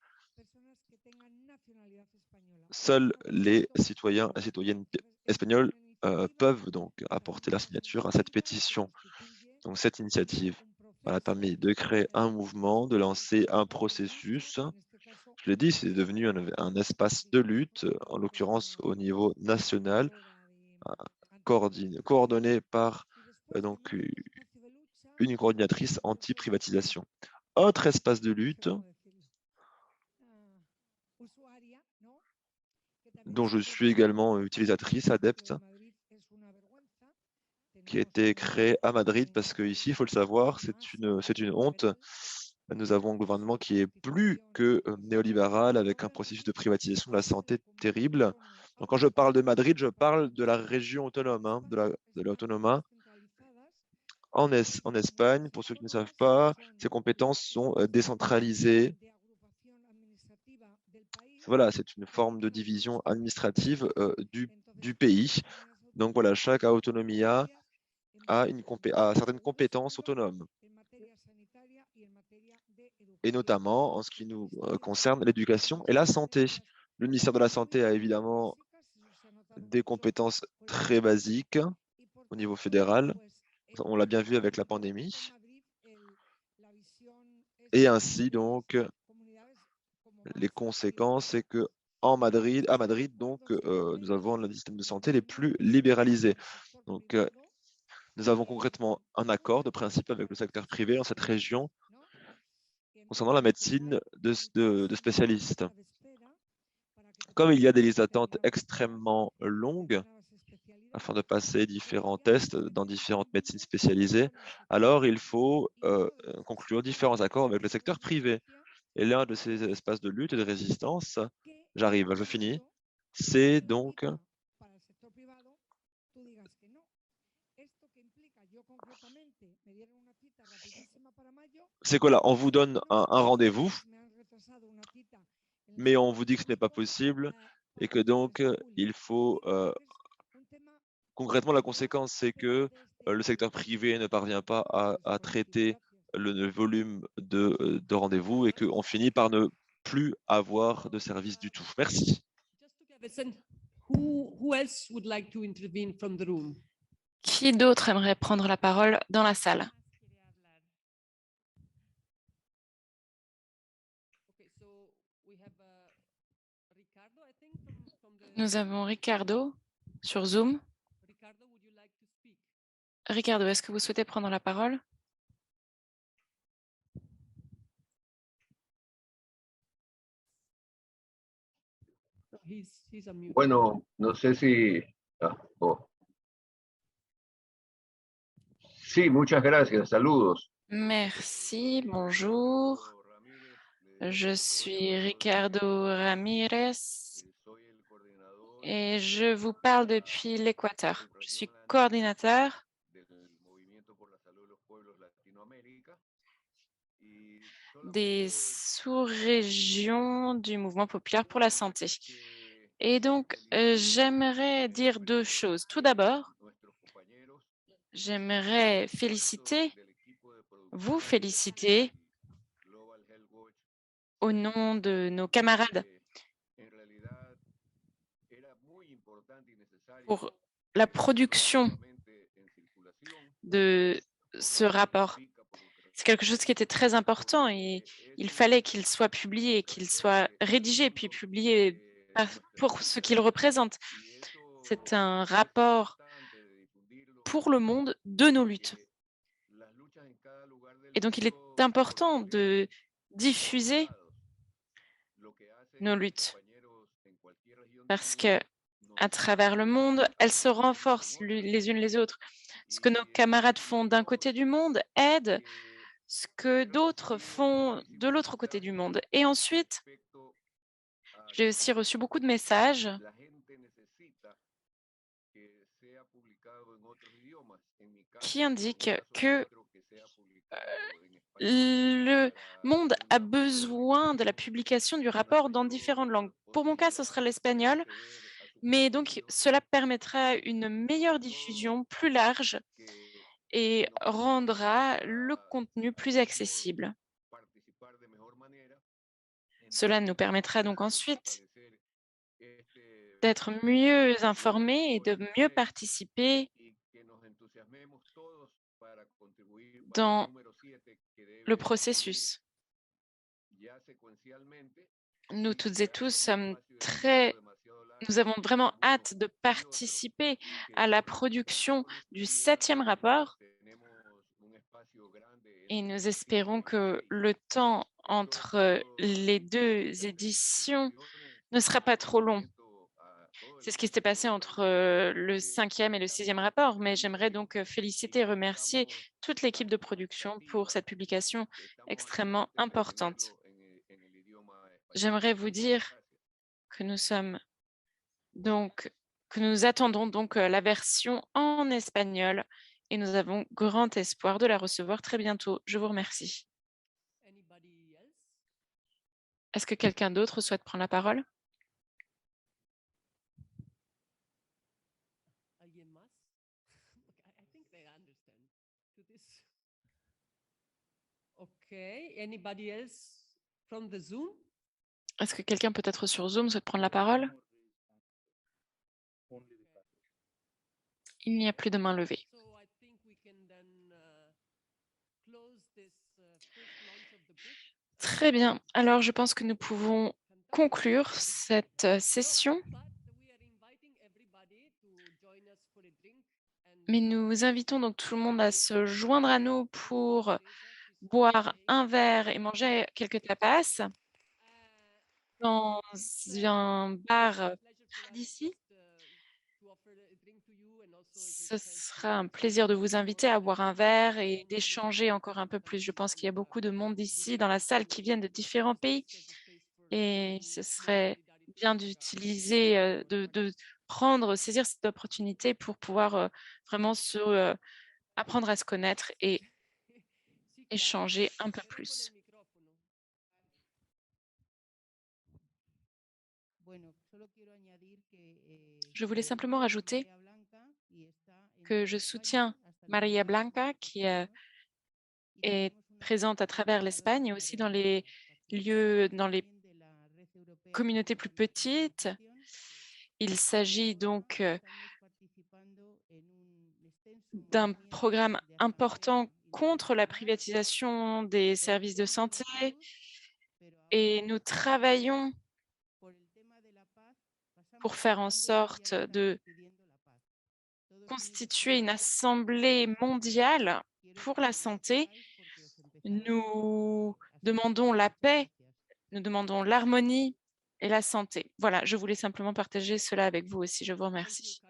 Seuls les citoyens et citoyennes espagnols peuvent donc apporter leur signature à cette pétition. Donc cette initiative a permis de créer un mouvement, de lancer un processus. Je l'ai dit, c'est devenu un espace de lutte, en l'occurrence au niveau national, coordonné par donc une coordinatrice anti-privatisation. Autre espace de lutte dont je suis également utilisatrice, adepte, qui a été créé à Madrid, parce qu'ici, il faut le savoir, c'est une honte. Nous avons un gouvernement qui est plus que néolibéral, avec un processus de privatisation de la santé terrible. Donc, quand je parle de Madrid, je parle de la région autonome, hein, de l'autonoma. En Espagne, pour ceux qui ne savent pas, ces compétences sont décentralisées. Voilà, c'est une forme de division administrative du pays. Donc voilà, chaque autonomia a certaines compétences autonomes. Et notamment en ce qui nous concerne l'éducation et la santé. Le ministère de la Santé a évidemment des compétences très basiques au niveau fédéral. On l'a bien vu avec la pandémie. Et ainsi, donc, les conséquences, c'est que à Madrid, donc, nous avons le système de santé les plus libéralisés. Donc, nous avons concrètement un accord de principe avec le secteur privé dans cette région concernant la médecine de spécialistes. Comme il y a des listes d'attente extrêmement longues afin de passer différents tests dans différentes médecines spécialisées, alors il faut conclure différents accords avec le secteur privé. Et l'un de ces espaces de lutte et de résistance, je finis, c'est donc C'est quoi là? On vous donne un rendez-vous, mais on vous dit que ce n'est pas possible et que donc il faut concrètement la conséquence, c'est que le secteur privé ne parvient pas à traiter le volume de rendez-vous et qu'on finit par ne plus avoir de service du tout. Merci. Who else would like to intervene from the room? Qui d'autre aimerait prendre la parole dans la salle? Nous avons Ricardo sur Zoom. Ricardo, est-ce que vous souhaitez prendre la parole? Bueno, no sé si... Sí, muchas gracias. Saludos. Merci, bonjour. Je suis Ricardo Ramirez et je vous parle depuis l'Équateur. Je suis coordinateur des sous-régions du Mouvement populaire pour la santé. Et donc, j'aimerais dire deux choses. Tout d'abord, j'aimerais vous féliciter au nom de nos camarades pour la production de ce rapport. C'est quelque chose qui était très important et il fallait qu'il soit publié, qu'il soit rédigé puis publié pour ce qu'il représente. C'est un rapport pour le monde de nos luttes. Et donc, il est important de diffuser nos luttes parce que à travers le monde, elles se renforcent les unes les autres. Ce que nos camarades font d'un côté du monde aide ce que d'autres font de l'autre côté du monde. Et ensuite, j'ai aussi reçu beaucoup de messages qui indiquent que le monde a besoin de la publication du rapport dans différentes langues. Pour mon cas, ce sera l'espagnol, mais donc cela permettra une meilleure diffusion plus large et rendra le contenu plus accessible. Cela nous permettra donc ensuite d'être mieux informés et de mieux participer dans le processus. Nous toutes et tous nous avons vraiment hâte de participer à la production du 7e rapport et nous espérons que le temps entre les deux éditions ne sera pas trop long. C'est ce qui s'est passé entre le 5e et le 6e rapport, mais j'aimerais donc féliciter et remercier toute l'équipe de production pour cette publication extrêmement importante. J'aimerais vous dire que nous attendons donc la version en espagnol et nous avons grand espoir de la recevoir très bientôt. Je vous remercie. Est-ce que quelqu'un d'autre souhaite prendre la parole? Anybody else from the Zoom? Est-ce que quelqu'un peut-être sur Zoom souhaite prendre la parole? Il n'y a plus de main levée. Très bien. Alors, je pense que nous pouvons conclure cette session. Mais nous invitons donc tout le monde à se joindre à nous pour boire un verre et manger quelques tapas dans un bar près d'ici. Ce sera un plaisir de vous inviter à boire un verre et d'échanger encore un peu plus. Je pense qu'il y a beaucoup de monde ici dans la salle qui viennent de différents pays et ce serait bien d'utiliser, de saisir cette opportunité pour pouvoir vraiment apprendre à se connaître et échanger un peu plus. Je voulais simplement rajouter que je soutiens Maria Blanca qui est présente à travers l'Espagne et aussi dans les communautés plus petites. Il s'agit donc d'un programme important contre la privatisation des services de santé et nous travaillons pour faire en sorte de constituer une assemblée mondiale pour la santé. Nous demandons la paix, nous demandons l'harmonie et la santé. Voilà, je voulais simplement partager cela avec vous aussi. Je vous remercie.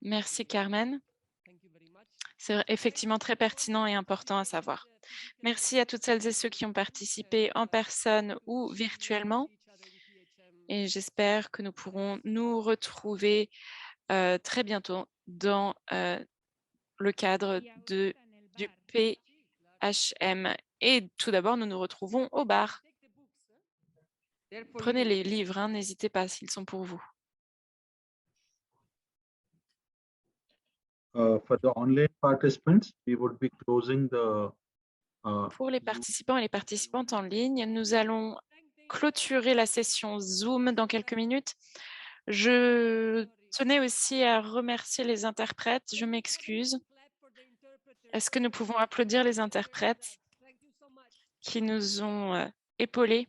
Merci, Carmen. C'est effectivement très pertinent et important à savoir. Merci à toutes celles et ceux qui ont participé en personne ou virtuellement. Et j'espère que nous pourrons nous retrouver très bientôt dans le cadre du PHM. Et tout d'abord, nous nous retrouvons au bar. Prenez les livres, hein, n'hésitez pas s'ils sont pour vous. For the online participants, we would be closing the Pour les participants et les participantes en ligne, nous allons clôturer la session Zoom dans quelques minutes. Je tenais aussi à remercier les interprètes. Je m'excuse. Est-ce que nous pouvons applaudir les interprètes qui nous ont épaulés?